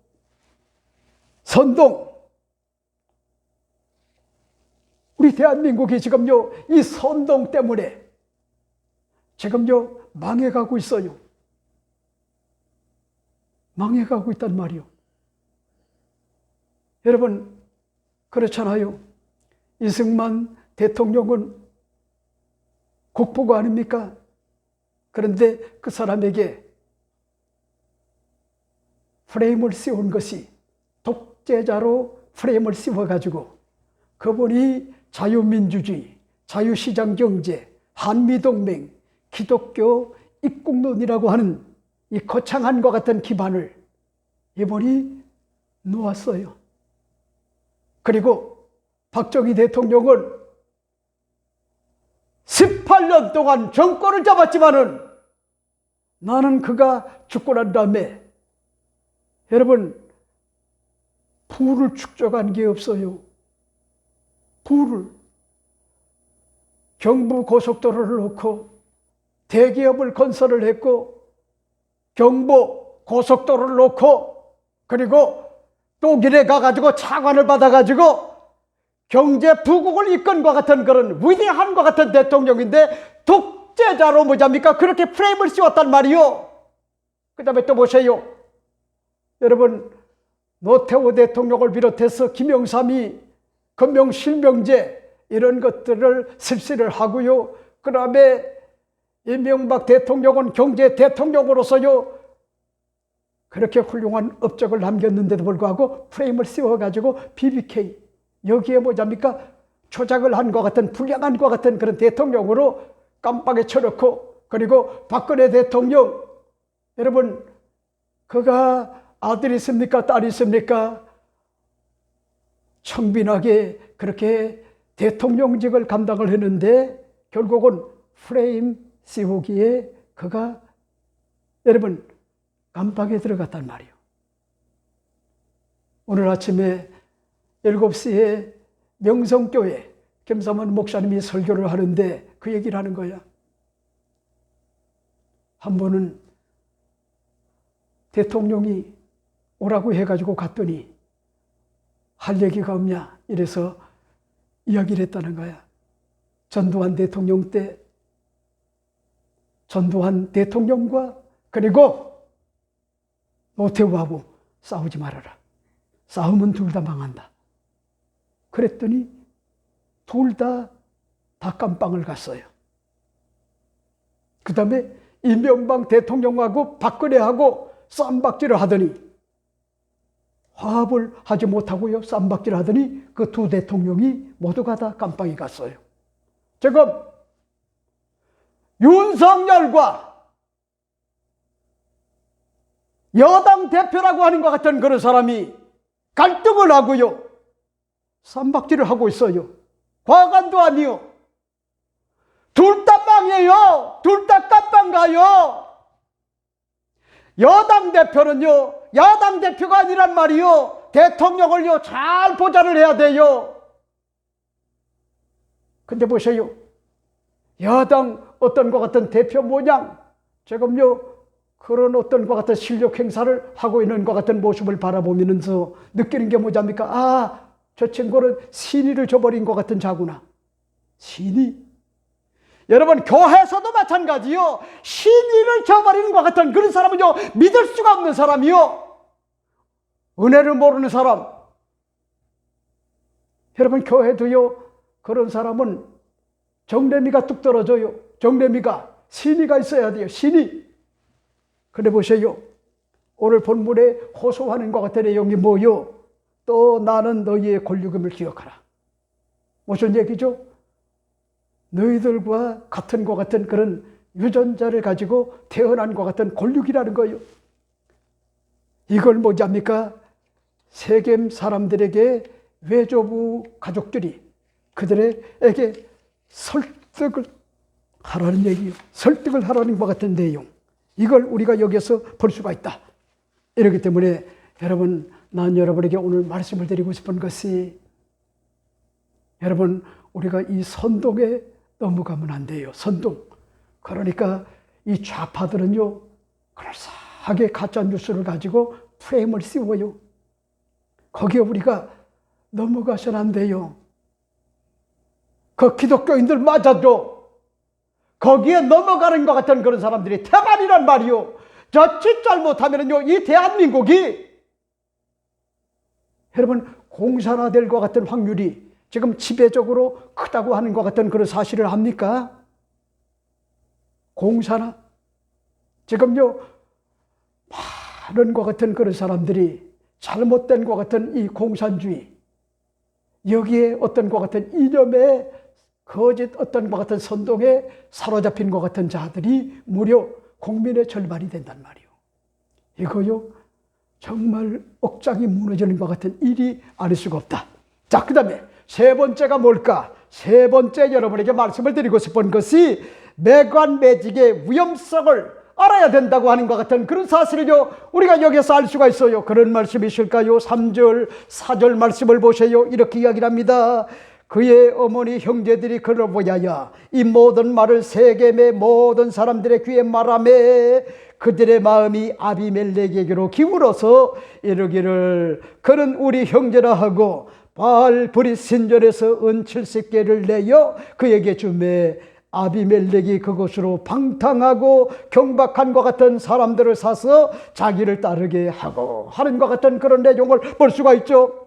우리 대한민국이 지금요 이 선동 때문에 지금요 망해가고 있어요. 망해가고 있단 말이요. 여러분 그렇잖아요. 이승만 대통령은 국보가 아닙니까? 그런데 그 사람에게 프레임을 씌운 것이 독재자로 프레임을 씌워가지고 그분이 자유민주주의, 자유시장경제, 한미동맹, 기독교 입국론이라고 하는 이 거창한 것 같은 기반을 이분이 놓았어요. 그리고 박정희 대통령은 18년 동안 정권을 잡았지만은 나는 그가 죽고 난 다음에 여러분 부를 축적한 게 없어요. 부를. 경부 고속도로를 놓고 대기업을 건설을 했고 경부 고속도로를 놓고 그리고 독일에 가가지고 차관을 받아가지고 경제 부국을 이끈 것 같은 그런 위대한 것 같은 대통령인데 독재자로 뭐잡니까? 그렇게 프레임을 씌웠단 말이요. 그 다음에 또 보세요. 여러분, 노태우 대통령을 비롯해서 김영삼이 금융실명제 이런 것들을 실시를 하고요. 그 다음에 이명박 대통령은 경제 대통령으로서요 그렇게 훌륭한 업적을 남겼는데도 불구하고 프레임을 씌워가지고 BBK 여기에 뭐잡니까? 조작을 한 것 같은 불량한 것 같은 그런 대통령으로 깜빵에 쳐놓고, 그리고 박근혜 대통령, 여러분 그가 아들이 있습니까? 딸이 있습니까? 청빈하게 그렇게 대통령직을 감당을 했는데 결국은 프레임 씌우기에 그가 여러분 감방에 들어갔단 말이에요. 오늘 아침에 7시에 명성교회 김삼원 목사님이 설교를 하는데 그 얘기를 하는 거야. 한 번은 대통령이 오라고 해가지고 갔더니 할 얘기가 없냐 이래서 이야기를 했다는 거야. 전두환 대통령 때 전두환 대통령과 그리고 노태우하고 싸우지 말아라. 싸우면 둘 다 망한다. 그랬더니 둘 다 닭감빵을 갔어요. 그 다음에 이명박 대통령하고 박근혜하고 쌈박질을 하더니 화합을 하지 못하고요. 쌈박질을 하더니 그 두 대통령이 모두가 다 감방에 갔어요. 지금 윤석열과 여당 대표라고 하는 것 같은 그런 사람이 갈등을 하고요. 쌈박질을 하고 있어요. 과간도 아니요. 둘 다 빵이에요. 둘 다 깜빵 가요. 여당 대표는요, 야당 대표가 아니란 말이요. 대통령을요, 잘 보좌를 해야 돼요. 근데 보세요. 야당 어떤 것 같은 대표 모양, 지금요, 그런 어떤 것 같은 실력 행사를 하고 있는 것 같은 모습을 바라보면서 느끼는 게 뭐냐입니까? 아, 저 친구는 신의를 저버린 것 같은 자구나. 신의? 여러분, 교회에서도 마찬가지요. 신의를 저버리는 것 같은 그런 사람은요, 믿을 수가 없는 사람이요. 은혜를 모르는 사람. 여러분, 교회도요, 그런 사람은 정례미가 뚝 떨어져요. 정례미가. 신의가 있어야 돼요. 신의. 그래 보세요. 오늘 본문에 호소하는 것 같은 내용이 뭐요? 또 나는 너희의 권력임을 기억하라. 무슨 얘기죠? 너희들과 같은 것 같은 그런 유전자를 가지고 태어난 것 같은 권력이라는 거예요. 이걸 뭐냐입니까? 세겜 사람들에게 외조부 가족들이 그들에게 설득을 하라는 얘기예요. 설득을 하라는 것 같은 내용. 이걸 우리가 여기서 볼 수가 있다. 이렇기 때문에 여러분, 난 여러분에게 오늘 말씀을 드리고 싶은 것이, 여러분, 우리가 이 선동에 넘어가면 안 돼요. 선동. 그러니까 이 좌파들은요, 그럴싸하게 가짜 뉴스를 가지고 프레임을 씌워요. 거기에 우리가 넘어가서는 안 돼요. 그 기독교인들마저도 거기에 넘어가는 것 같은 그런 사람들이 태반이란 말이요. 자칫 잘못하면요, 이 대한민국이 여러분 공산화될 것 같은 확률이 지금 지배적으로 크다고 하는 것 같은 그런 사실을 압니까? 공산화. 지금요, 많은 것 같은 그런 사람들이 잘못된 것 같은 이 공산주의, 여기에 어떤 것 같은 이념에 거짓 어떤 것 같은 선동에 사로잡힌 것 같은 자들이 무려 국민의 절반이 된단 말이에요. 이거요, 정말 억장이 무너지는 것 같은 일이 아닐 수가 없다. 자, 그 다음에 세 번째가 뭘까? 세 번째 여러분에게 말씀을 드리고 싶은 것이 매관매직의 위험성을 알아야 된다고 하는 것 같은 그런 사실을요, 우리가 여기서 알 수가 있어요. 그런 말씀이실까요? 3절, 4절 말씀을 보세요. 이렇게 이야기를 합니다. 그의 어머니 형제들이 그를 보야야 이 모든 말을 세겜의 모든 사람들의 귀에 말하매 그들의 마음이 아비멜렉에게로 기울어서 이르기를 그는 우리 형제라 하고 바알브릿 신전에서 은 70개를 내어 그에게 주매 아비멜렉이 그것으로 방탕하고 경박한 것 같은 사람들을 사서 자기를 따르게 하고 하는 것 같은 그런 내용을 볼 수가 있죠.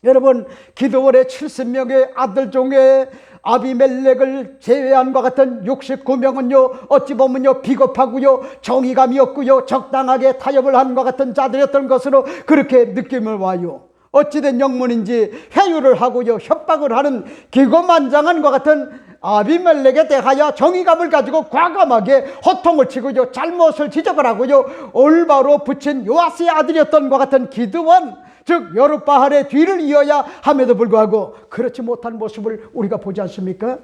여러분, 기드온의 70명의 아들 중에 아비멜렉을 제외한 것 같은 69명은요 어찌 보면요 비겁하고요 정의감이 없고요 적당하게 타협을 한 것 같은 자들이었던 것으로 그렇게 느낌을 와요. 어찌된 영문인지 회유를 하고요 협박을 하는 기고만장한 것 같은 아비멜렉에 대하여 정의감을 가지고 과감하게 호통을 치고요 잘못을 지적을 하고요 올바로 붙인 요아스의 아들이었던 것 같은 기드온, 즉 여룻바알의 뒤를 이어야 함에도 불구하고 그렇지 못한 모습을 우리가 보지 않습니까?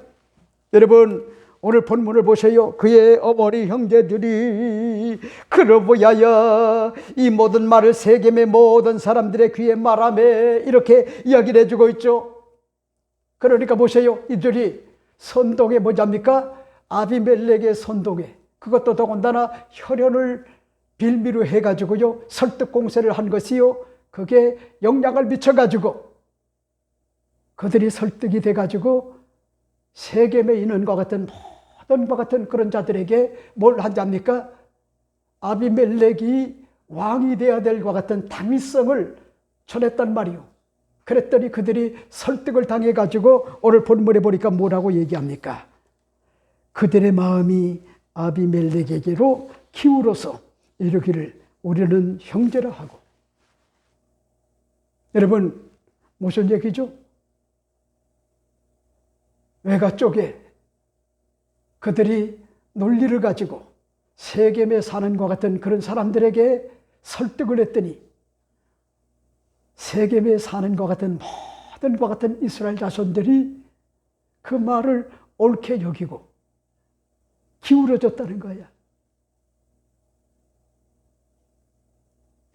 여러분, 오늘 본문을 보세요. 그의 어머니 형제들이 그러보야야 이 모든 말을 세겜의 모든 사람들의 귀에 말하며 이렇게 이야기를 해주고 있죠. 그러니까 보세요. 이들이 선동에 뭐잡니까? 아비멜렉의 선동에, 그것도 더군다나 혈연을 빌미로 해가지고요 설득 공세를 한 것이요 그게 영향을 미쳐가지고 그들이 설득이 돼가지고 세겜에 있는 것 같은 모든 것 같은 그런 자들에게 뭘 하자입니까? 아비멜렉이 왕이 되어야 될 것 같은 당위성을 전했단 말이요. 그랬더니 그들이 설득을 당해가지고 오늘 본문에 보니까 뭐라고 얘기합니까? 그들의 마음이 아비멜렉에게로 기울어서 이르기를 우리는 형제라 하고. 여러분, 무슨 얘기죠? 외가 쪽에 그들이 논리를 가지고 세겜에 사는 것 같은 그런 사람들에게 설득을 했더니 세겜에 사는 것 같은 모든 것 같은 이스라엘 자손들이 그 말을 옳게 여기고 기울어졌다는 거야.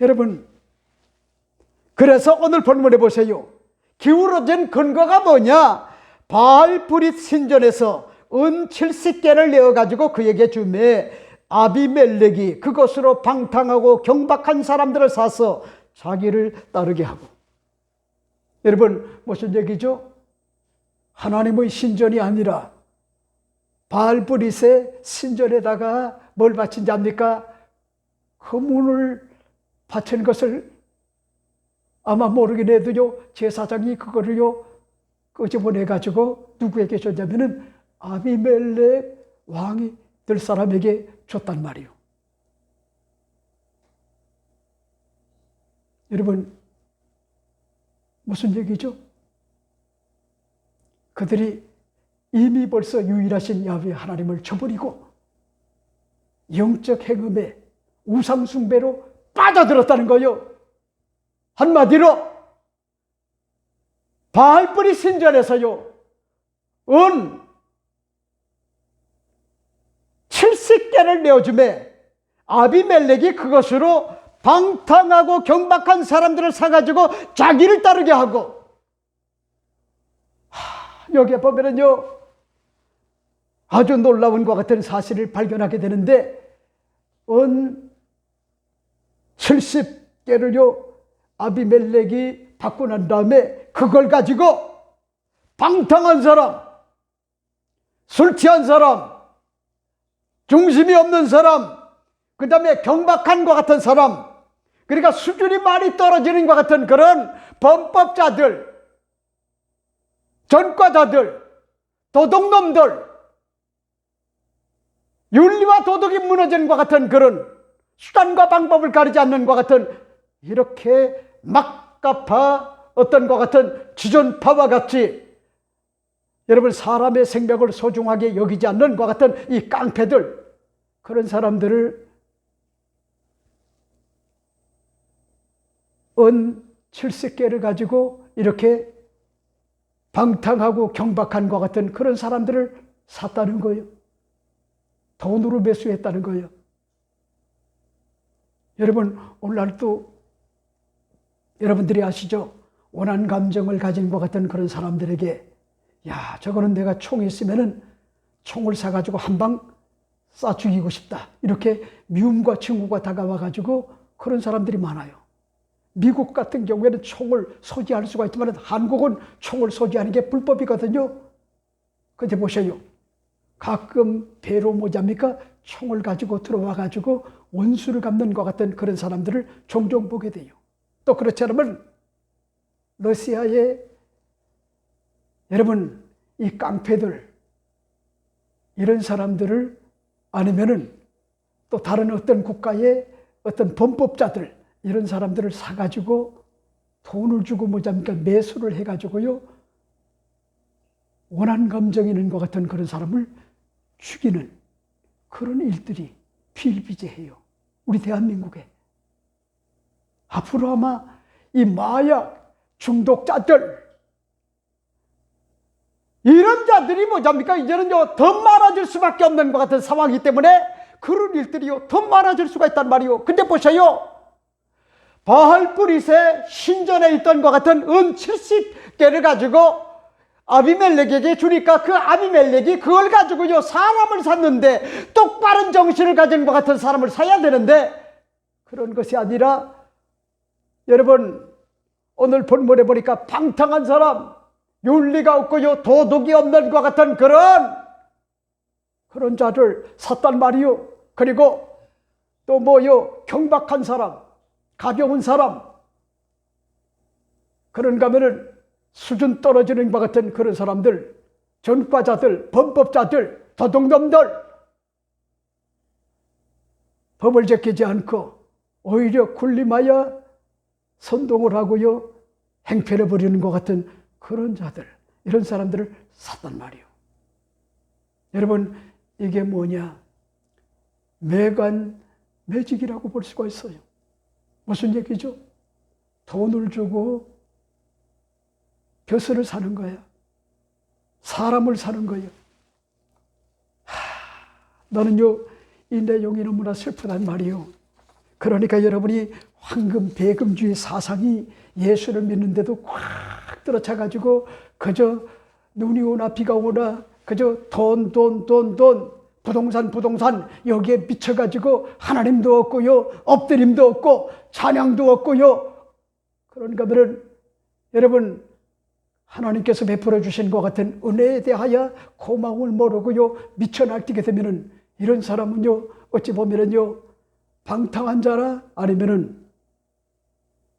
여러분, 그래서 오늘 본문에 보세요. 기울어진 근거가 뭐냐? 바알브릿 신전에서 은 70개를 내어가지고 그에게 주매 아비멜렉이 그것으로 방탕하고 경박한 사람들을 사서 자기를 따르게 하고. 여러분, 무슨 얘기죠? 하나님의 신전이 아니라 바알브릿의 신전에다가 뭘 바친 자입니까? 금운을 바친 것을 아마 모르긴 해도요 제사장이 그거를요 끄집어내가지고 누구에게 줬냐면은 아비멜렉 왕이 될 사람에게 줬단 말이에요. 여러분, 무슨 얘기죠? 그들이 이미 벌써 유일하신 야훼 하나님을 저버리고 영적 행음에 우상 숭배로 빠져들었다는 거예요. 한마디로 바알브릿 신전에서요 은 70개를 내어주매 아비멜렉이 그것으로 방탕하고 경박한 사람들을 사가지고 자기를 따르게 하고. 여기에 보면은요 아주 놀라운 것 같은 사실을 발견하게 되는데 은 70개를요 아비멜렉이 받고 난 다음에 그걸 가지고 방탕한 사람, 술 취한 사람, 중심이 없는 사람, 그 다음에 경박한 것 같은 사람, 그러니까 수준이 많이 떨어지는 것 같은 그런 범법자들, 전과자들, 도둑놈들, 윤리와 도덕이 무너진 것 같은 그런 수단과 방법을 가리지 않는 것 같은 이렇게 막가파 어떤 것 같은 지존파와 같이 여러분 사람의 생명을 소중하게 여기지 않는 것 같은 이 깡패들, 그런 사람들을 은 70개를 가지고 이렇게 방탕하고 경박한 것 같은 그런 사람들을 샀다는 거예요. 돈으로 매수했다는 거예요. 여러분, 오늘날도 여러분들이 아시죠? 원한 감정을 가진 것 같은 그런 사람들에게 야, 저거는 내가 총이 있으면은 총을 사가지고 한 방 쏴 죽이고 싶다, 이렇게 미움과 증오가 다가와가지고 그런 사람들이 많아요. 미국 같은 경우에는 총을 소지할 수가 있지만 한국은 총을 소지하는 게 불법이거든요. 근데 보세요. 가끔 배로 뭐잡니까? 총을 가지고 들어와 가지고 원수를 갚는 것 같은 그런 사람들을 종종 보게 돼요. 또 그렇지 않으면 러시아의 여러분 이 깡패들 이런 사람들을 아니면은 또 다른 어떤 국가의 어떤 범법자들 이런 사람들을 사가지고 돈을 주고 뭐잡니까? 매수를 해가지고요. 원한 감정이 있는 것 같은 그런 사람을 죽이는 그런 일들이 비일비재해요. 우리 대한민국에. 앞으로 아마 이 마약 중독자들 이런 자들이 뭐잡니까? 이제는요 더 많아질 수밖에 없는 것 같은 상황이기 때문에 그런 일들이요 더 많아질 수가 있단 말이요. 근데 보세요. 바알브릿의 신전에 있던 것 같은 은 70개를 가지고 아비멜렉에게 주니까 그 아비멜렉이 그걸 가지고요 사람을 샀는데 똑바른 정신을 가진 것 같은 사람을 사야 되는데 그런 것이 아니라 여러분 오늘 본문에 보니까 방탕한 사람 윤리가 없고요 도덕이 없는 것 같은 그런 자를 샀단 말이요. 그리고 또 뭐요 경박한 사람 가벼운 사람 그런가 하면은 수준 떨어지는 것 같은 그런 사람들 전과자들 범법자들 도둑놈들 법을 지키지 않고 오히려 군림하여 선동을 하고요 행패를 부리는 것 같은 그런 자들 이런 사람들을 샀단 말이에요. 여러분 이게 뭐냐? 매간 매직이라고 볼 수가 있어요. 무슨 얘기죠? 돈을 주고 벼슬을 사는 거야. 사람을 사는 거예요. 나는요 이 내용이 너무나 슬프단 말이에요. 그러니까 여러분이 황금 배금주의 사상이 예수를 믿는데도 꽉 들어차가지고 그저 눈이 오나 비가 오나 그저 돈 부동산 여기에 미쳐가지고 하나님도 없고요 엎드림도 없고 찬양도 없고요. 그런가 하면 여러분 하나님께서 베풀어 주신 것 같은 은혜에 대하여 고마움을 모르고요 미쳐 날뛰게 되면은 이런 사람은요 어찌 보면은요 방탕한 자라 아니면은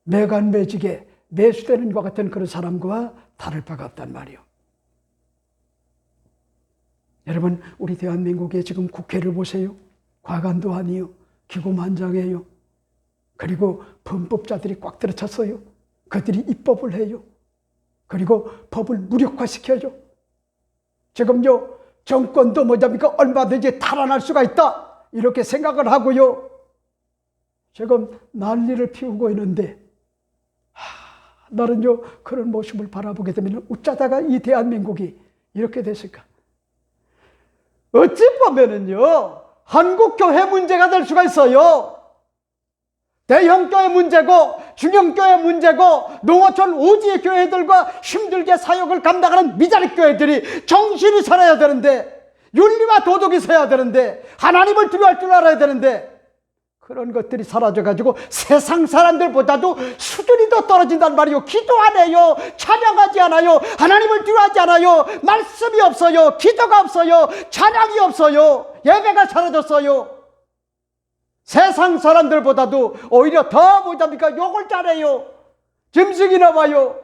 매간매직에 매수되는 것 같은 그런 사람과 다를 바가 없단 말이에요. 여러분 우리 대한민국의 지금 국회를 보세요. 과관도 아니요 기고만장해요. 그리고 범법자들이 꽉 들어찼어요. 그들이 입법을 해요. 그리고 법을 무력화시켜요. 지금요 정권도 뭐잡니까 얼마든지 탈환할 수가 있다 이렇게 생각을 하고요 지금 난리를 피우고 있는데 나는요 그런 모습을 바라보게 되면 어쩌다가 이 대한민국이 이렇게 됐을까? 어찌 보면은요 한국교회 문제가 될 수가 있어요. 대형교회 문제고 중형교회 문제고 농어촌 오지의 교회들과 힘들게 사역을 감당하는 미자립 교회들이 정신이 살아야 되는데 윤리와 도덕이 서야 되는데 하나님을 두려워할 줄 알아야 되는데 그런 것들이 사라져가지고 세상 사람들보다도 수준이 더 떨어진단 말이에요. 기도 안 해요. 찬양하지 않아요. 하나님을 두려워하지 않아요. 말씀이 없어요. 기도가 없어요. 찬양이 없어요. 예배가 사라졌어요. 세상 사람들보다도 오히려 더 뭐답니까? 욕을 잘해요. 짐승이 나와요.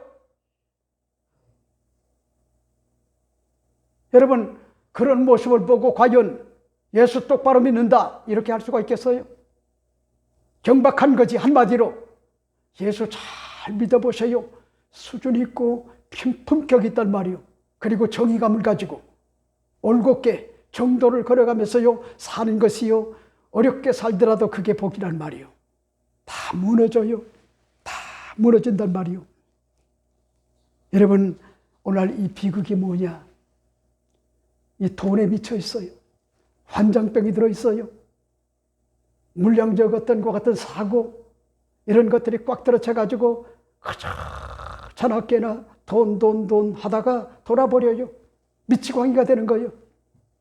여러분 그런 모습을 보고 과연 예수 똑바로 믿는다 이렇게 할 수가 있겠어요? 경박한 거지. 한마디로 예수 잘 믿어보세요. 수준 있고 품격 있단 말이요. 그리고 정의감을 가지고 올곧게 정도를 걸어가면서요 사는 것이요 어렵게 살더라도 그게 복이란 말이요. 다 무너져요. 다 무너진단 말이요. 여러분 오늘 이 비극이 뭐냐? 이 돈에 미쳐 있어요. 환장병이 들어있어요. 물량적 어떤 것 같은 사고 이런 것들이 꽉 들어차가지고 자나깨나 돈 하다가 돌아버려요. 미치광이가 되는 거예요.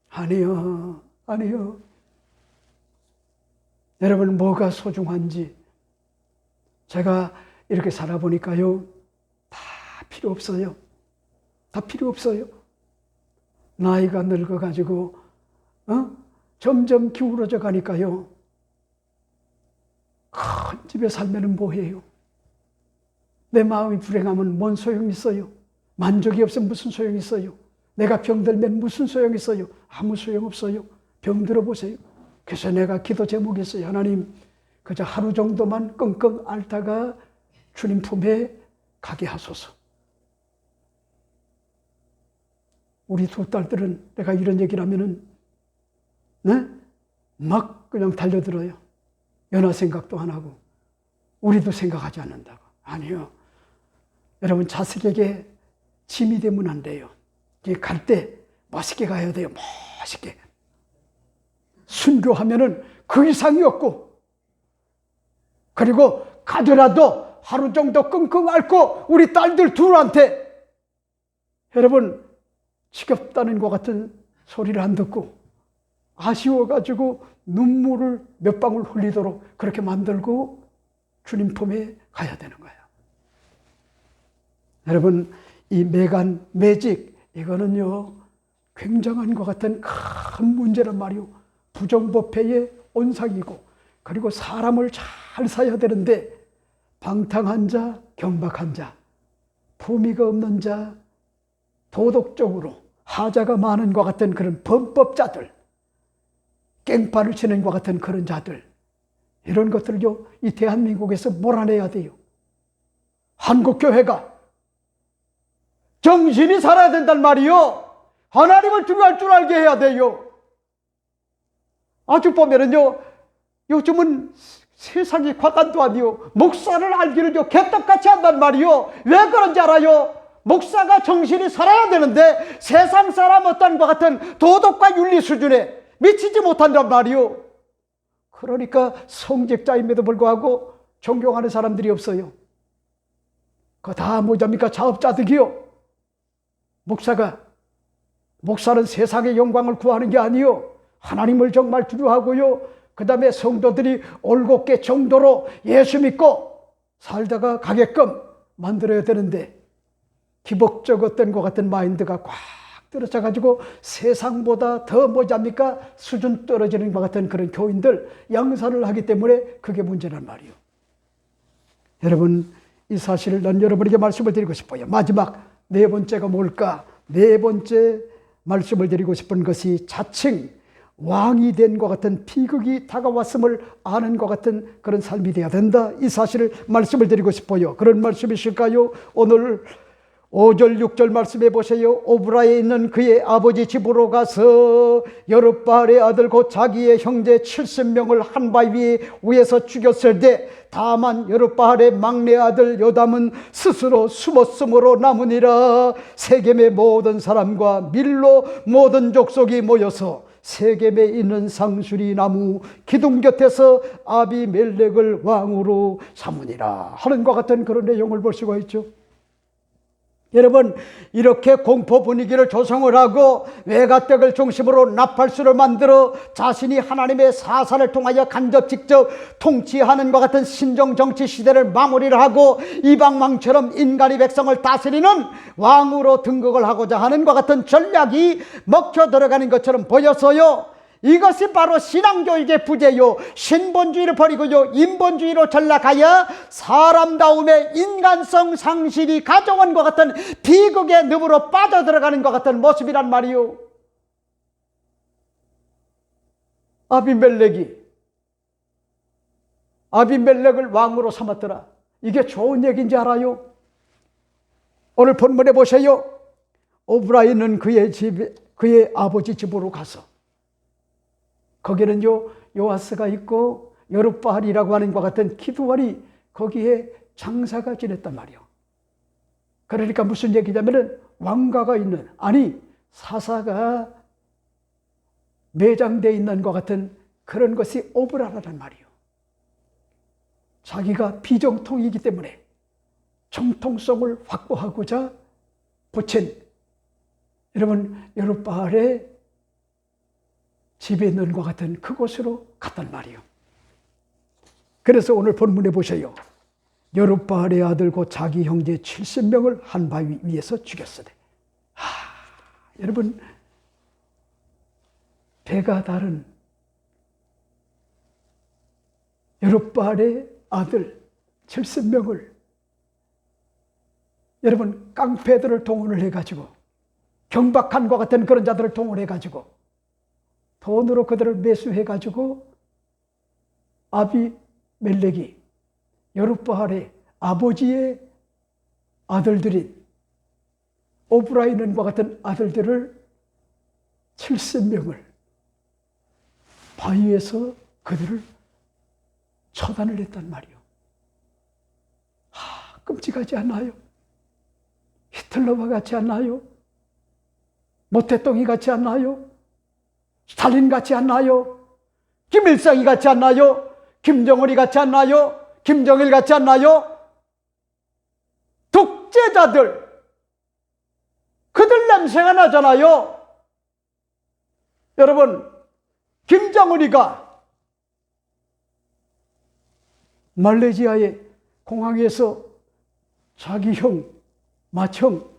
아니요. 여러분 뭐가 소중한지 제가 이렇게 살아보니까요, 다 필요 없어요. 다 필요 없어요. 나이가 늙어가지고 점점 기울어져 가니까요, 큰 집에 살면 뭐해요? 내 마음이 불행하면 뭔 소용이 있어요? 만족이 없으면 무슨 소용이 있어요? 내가 병들면 무슨 소용이 있어요? 아무 소용없어요. 병들어 보세요. 그래서 내가 기도 제목이 있어요. 하나님, 그저 하루 정도만 끙끙 앓다가 주님 품에 가게 하소서. 우리 두 딸들은 내가 이런 얘기를 하면은, 네? 막 그냥 달려들어요. 연하 생각도 안 하고. 우리도 생각하지 않는다고. 아니요. 여러분, 자식에게 짐이 되면 안 돼요. 갈 때 멋있게 가야 돼요. 멋있게. 순교하면은 그 이상이 없고, 그리고 가더라도 하루 정도 끙끙 앓고 우리 딸들 둘한테 여러분 지겹다는 것 같은 소리를 안 듣고 아쉬워가지고 눈물을 몇 방울 흘리도록 그렇게 만들고 주님 품에 가야 되는 거예요. 여러분, 이 매간, 매직, 이거는요, 굉장한 것 같은 큰 문제란 말이요. 부정부패의 온상이고, 그리고 사람을 잘 사야 되는데, 방탕한 자, 경박한 자, 품위가 없는 자, 도덕적으로 하자가 많은 것 같은 그런 범법자들, 깽판을 치는 것 같은 그런 자들, 이런 것들을요, 이 대한민국에서 몰아내야 돼요. 한국교회가 정신이 살아야 된단 말이요. 하나님을 두려워할 줄 알게 해야 돼요. 아주 보면은요, 요즘은 세상이 과간도 아니요, 목사를 알기를 개떡같이 한단 말이요. 왜 그런지 알아요? 목사가 정신이 살아야 되는데 세상 사람 어떤 것 같은 도덕과 윤리 수준에 미치지 못한단 말이요. 그러니까 성직자임에도 불구하고 존경하는 사람들이 없어요. 그거 다 뭐랍니까? 자업자득이요. 목사는 세상의 영광을 구하는 게 아니요, 하나님을 정말 두려워하고요, 그 다음에 성도들이 올곧게 정도로 예수 믿고 살다가 가게끔 만들어야 되는데, 기복적 어떤 것 같은 마인드가 꽉 들어차가지고 세상보다 더 뭐랍니까? 수준 떨어지는 것 같은 그런 교인들 양산을 하기 때문에 그게 문제란 말이에요. 여러분, 이 사실을 난 여러분에게 말씀을 드리고 싶어요. 마지막 네 번째가 뭘까? 네 번째 말씀을 드리고 싶은 것이 자칭 왕이 된 것 같은 비극이 다가왔음을 아는 것 같은 그런 삶이 되어야 된다. 이 사실을 말씀을 드리고 싶어요. 그런 말씀이실까요? 오늘 5절 6절 말씀해 보세요. 오브라에 있는 그의 아버지 집으로 가서 여룻바알의 아들 곧 자기의 형제 70명을 한 바위 위에서 죽였을 때 다만 여룻바알의 막내 아들 요담은 스스로 숨었으므로 남으니라. 세겜의 모든 사람과 밀로 모든 족속이 모여서 세겜에 있는 상수리 나무 기둥 곁에서 아비멜렉을 왕으로 삼으니라 하는 것 같은 그런 내용을 볼 수가 있죠. 여러분, 이렇게 공포 분위기를 조성을 하고 외가댁을 중심으로 나팔수를 만들어 자신이 하나님의 사사를 통하여 간접 직접 통치하는 것 같은 신정정치 시대를 마무리를 하고 이방왕처럼 인간의 백성을 다스리는 왕으로 등극을 하고자 하는 것 같은 전략이 먹혀 들어가는 것처럼 보여서요, 이것이 바로 신앙교육의 부재요. 신본주의를 버리고요, 인본주의로 전락하여 사람다움의 인간성 상실이 가져온 것 같은 비극의 늪으로 빠져들어가는 것 같은 모습이란 말이요. 아비멜렉을 왕으로 삼았더라. 이게 좋은 얘기인지 알아요? 오늘 본문에 보세요. 오브라이는 그의 아버지 집으로 가서, 거기는요, 요아스가 있고 여룻바알이라고 하는 것 같은 기드온이 거기에 장사가 지냈단 말이에요. 그러니까 무슨 얘기냐면은 왕가가 있는, 아니 사사가 매장되어 있는 것 같은 그런 것이 오브라라는 말이에요. 자기가 비정통이기 때문에 정통성을 확보하고자 붙인, 여러분, 여룻바알의 집에 있는 것 같은 그곳으로 갔단 말이에요. 그래서 오늘 본문에 보세요. 여룻바알의 아들 곧 자기 형제 70명을 한 바위 위에서 죽였으되. 여러분, 배가 다른 여룻바알의 아들 70명을 여러분 깡패들을 동원을 해가지고 경박한과 같은 그런 자들을 동원해가지고 돈으로 그들을 매수해가지고 아비멜렉이 여룻바알의 아버지의 아들들인 오브라이는과 같은 아들들을 70명을 바위에서 그들을 처단을 했단 말이요. 끔찍하지 않나요? 히틀러와 같지 않나요? 모태똥이 같지 않나요? 스탈린 같지 않나요? 김일성이 같지 않나요? 김정은이 같지 않나요? 김정일 같지 않나요? 독재자들, 그들 냄새가 나잖아요. 여러분, 김정은이가 말레이시아의 공항에서 자기 형, 맏형,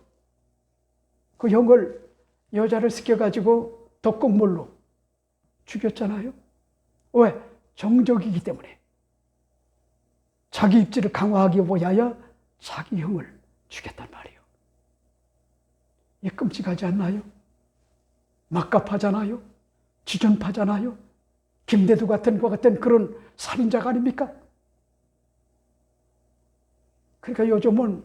그 형을 여자를 시켜가지고 독극물로 죽였잖아요. 왜? 정적이기 때문에. 자기 입지를 강화하기 위하여 자기 형을 죽였단 말이에요. 이 끔찍하지 않나요? 막갑하잖아요. 지존파잖아요. 김대두 같은 것 같은 그런 살인자가 아닙니까? 그러니까 요즘은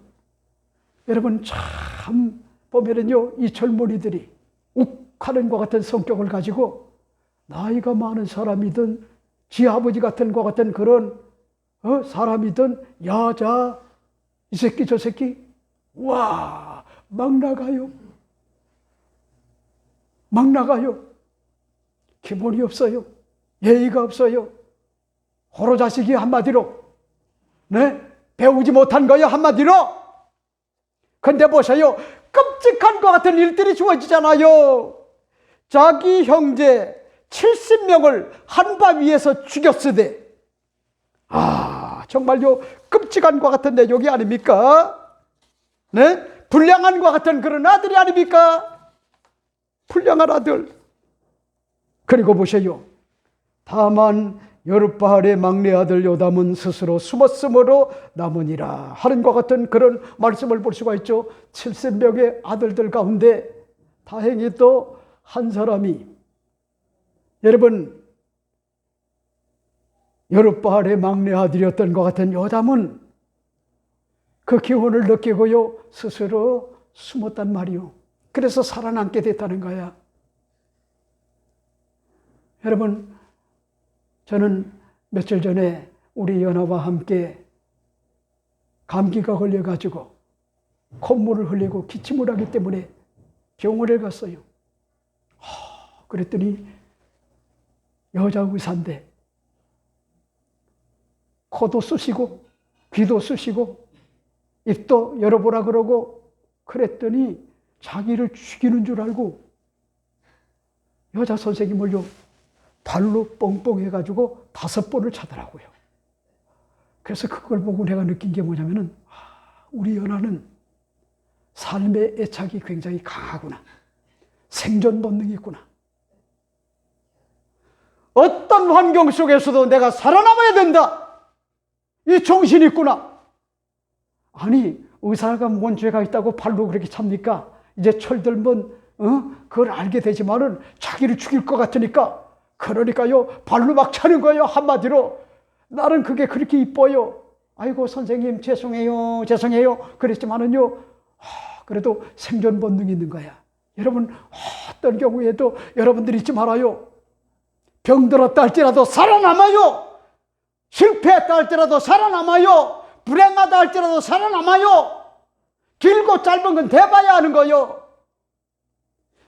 여러분 참 보면은요, 이 젊은이들이 욱하는 것 같은 성격을 가지고 나이가 많은 사람이든 지 아버지 같은 것 같은 그런 사람이든 야자 이 새끼 저 새끼 와 막 나가요. 막 나가요. 기본이 없어요. 예의가 없어요. 호로 자식이 한마디로 네? 배우지 못한 거요 한마디로. 근데 보세요. 끔찍한 것 같은 일들이 주어지잖아요. 자기 형제 70명을 한밤 위에서 죽였으되. 정말요 끔찍한 것 같은 내용이 아닙니까? 네? 불량한 것 같은 그런 아들이 아닙니까? 불량한 아들. 그리고 보세요. 다만 여룻바알의 막내 아들 요담은 스스로 숨었으므로 남으니라 하는 것 같은 그런 말씀을 볼 수가 있죠. 70명의 아들들 가운데 다행히 또 한 사람이, 여러분 여룻바알의 막내 아들이었던 것 같은 요담은 그 기운을 느끼고요 스스로 숨었단 말이요. 그래서 살아남게 됐다는 거야. 여러분, 저는 며칠 전에 우리 연하와 함께 감기가 걸려가지고 콧물을 흘리고 기침을 하기 때문에 병원에 갔어요. 그랬더니 여자 의사인데 코도 쑤시고 귀도 쑤시고 입도 열어보라 그러고 그랬더니 자기를 죽이는 줄 알고 여자 선생님을요 발로 뻥뻥 해가지고 5번을 차더라고요. 그래서 그걸 보고 내가 느낀 게 뭐냐면은 우리 연하는 삶의 애착이 굉장히 강하구나. 생존 본능이 있구나. 어떤 환경 속에서도 내가 살아남아야 된다. 이 정신이 있구나. 아니 의사가 뭔 죄가 있다고 발로 그렇게 찹니까? 이제 철들면 그걸 알게 되지만은 자기를 죽일 것 같으니까 그러니까요 발로 막 차는 거예요. 한마디로 나는 그게 그렇게 이뻐요. 아이고 선생님 죄송해요 그랬지만은요 그래도 생존 본능이 있는 거야. 여러분 어떤 경우에도 여러분들 잊지 말아요. 병들었다 할지라도 살아남아요. 실패했다 할지라도 살아남아요. 불행하다 할지라도 살아남아요. 길고 짧은 건 대봐야 하는 거요.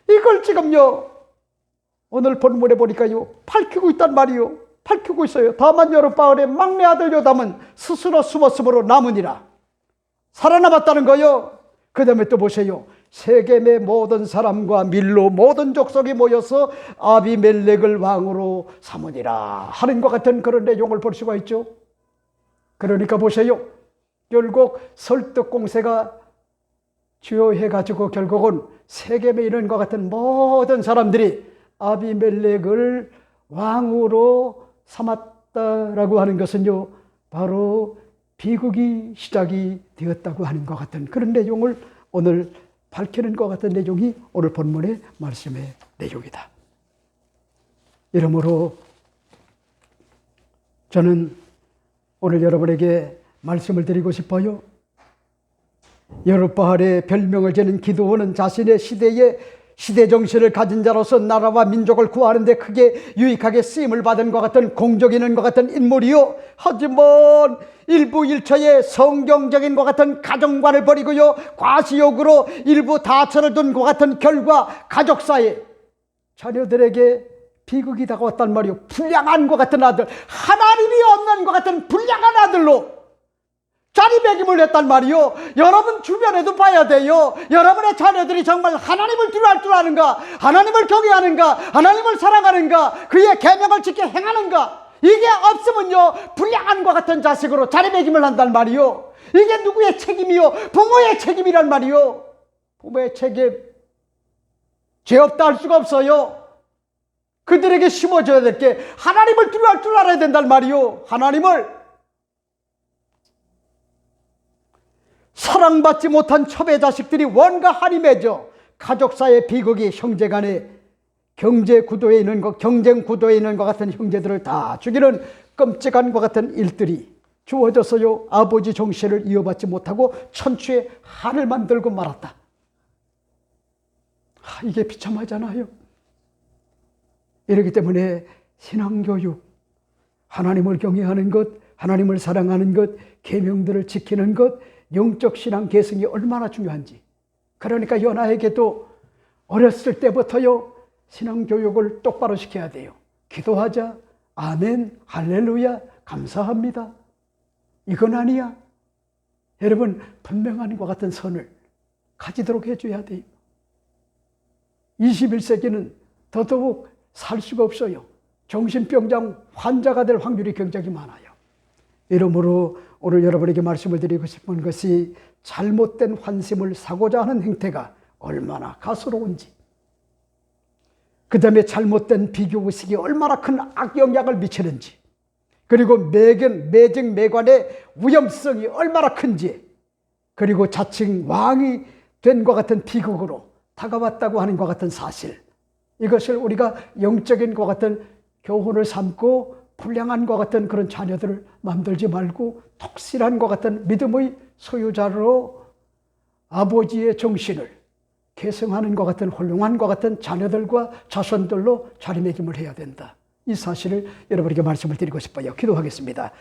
이걸 지금요 오늘 본문에 보니까요 밝히고 있단 말이요. 밝히고 있어요. 다만 여룻바알의 막내 아들 요담은 스스로 숨었으므로 남으니라. 살아남았다는 거요. 그 다음에 또 보세요. 세겜의 모든 사람과 밀로 모든 족속이 모여서 아비멜렉을 왕으로 삼으니라 하는 것 같은 그런 내용을 볼 수가 있죠. 그러니까 보세요. 결국 설득 공세가 주요해가지고 결국은 세겜에 이르는 것 같은 모든 사람들이 아비멜렉을 왕으로 삼았다라고 하는 것은요, 바로 비극이 시작이 되었다고 하는 것 같은 그런 내용을 오늘 밝히는 것 같은 내용이 오늘 본문의 말씀의 내용이다. 이러므로 저는 오늘 여러분에게 말씀을 드리고 싶어요. 여룻바알의 별명을 지는 기드온은 자신의 시대 정신을 가진 자로서 나라와 민족을 구하는 데 크게 유익하게 쓰임을 받은 것 같은 공적 있는 것 같은 인물이요. 하지만 일부 일처의 성경적인 것 같은 가정관을 버리고요, 과시욕으로 일부 다처를 둔 것 같은 결과 가족사에 자녀들에게 비극이 다가왔단 말이요. 불량한 것 같은 아들, 하나님이 없는 것 같은 불량한 아들로 자리매김을 했단 말이요. 여러분 주변에도 봐야 돼요. 여러분의 자녀들이 정말 하나님을 두려워할 줄 아는가, 하나님을 경외하는가, 하나님을 사랑하는가, 그의 계명을 지켜 행하는가. 이게 없으면요, 불량한 것 같은 자식으로 자리매김을 한단 말이요. 이게 누구의 책임이요? 부모의 책임이란 말이요. 부모의 책임, 죄 없다 할 수가 없어요. 그들에게 심어줘야 될 게 하나님을 두려워할 줄 알아야 된단 말이요. 하나님을 사랑받지 못한 첩의 자식들이 원과 한이 맺어 가족사의 비극이 형제간의 경쟁 구도에 있는 것 같은 형제들을 다 죽이는 끔찍한 것 같은 일들이 주어져서요, 아버지 정신을 이어받지 못하고 천추의 한을 만들고 말았다. 이게 비참하잖아요. 이렇기 때문에 신앙교육, 하나님을 경외하는 것, 하나님을 사랑하는 것, 계명들을 지키는 것, 영적 신앙 계승이 얼마나 중요한지. 그러니까 연하에게도 어렸을 때부터요, 신앙 교육을 똑바로 시켜야 돼요. 기도하자, 아멘, 할렐루야, 감사합니다. 이건 아니야. 여러분, 분명한 것 같은 선을 가지도록 해줘야 돼요. 21세기는 더더욱 살 수가 없어요. 정신병자 환자가 될 확률이 굉장히 많아요. 이러므로 오늘 여러분에게 말씀을 드리고 싶은 것이 잘못된 환심을 사고자 하는 행태가 얼마나 가스로운지, 그 다음에 잘못된 비교의식이 얼마나 큰 악영향을 미치는지, 그리고 매증매관의 위험성이 얼마나 큰지, 그리고 자칭 왕이 된 것 같은 비극으로 다가왔다고 하는 것 같은 사실, 이것을 우리가 영적인 것 같은 교훈을 삼고 불량한 것 같은 그런 자녀들을 만들지 말고 톡실한 것 같은 믿음의 소유자로 아버지의 정신을 계승하는 것 같은 훌륭한 것 같은 자녀들과 자손들로 자리매김을 해야 된다. 이 사실을 여러분에게 말씀을 드리고 싶어요. 기도하겠습니다.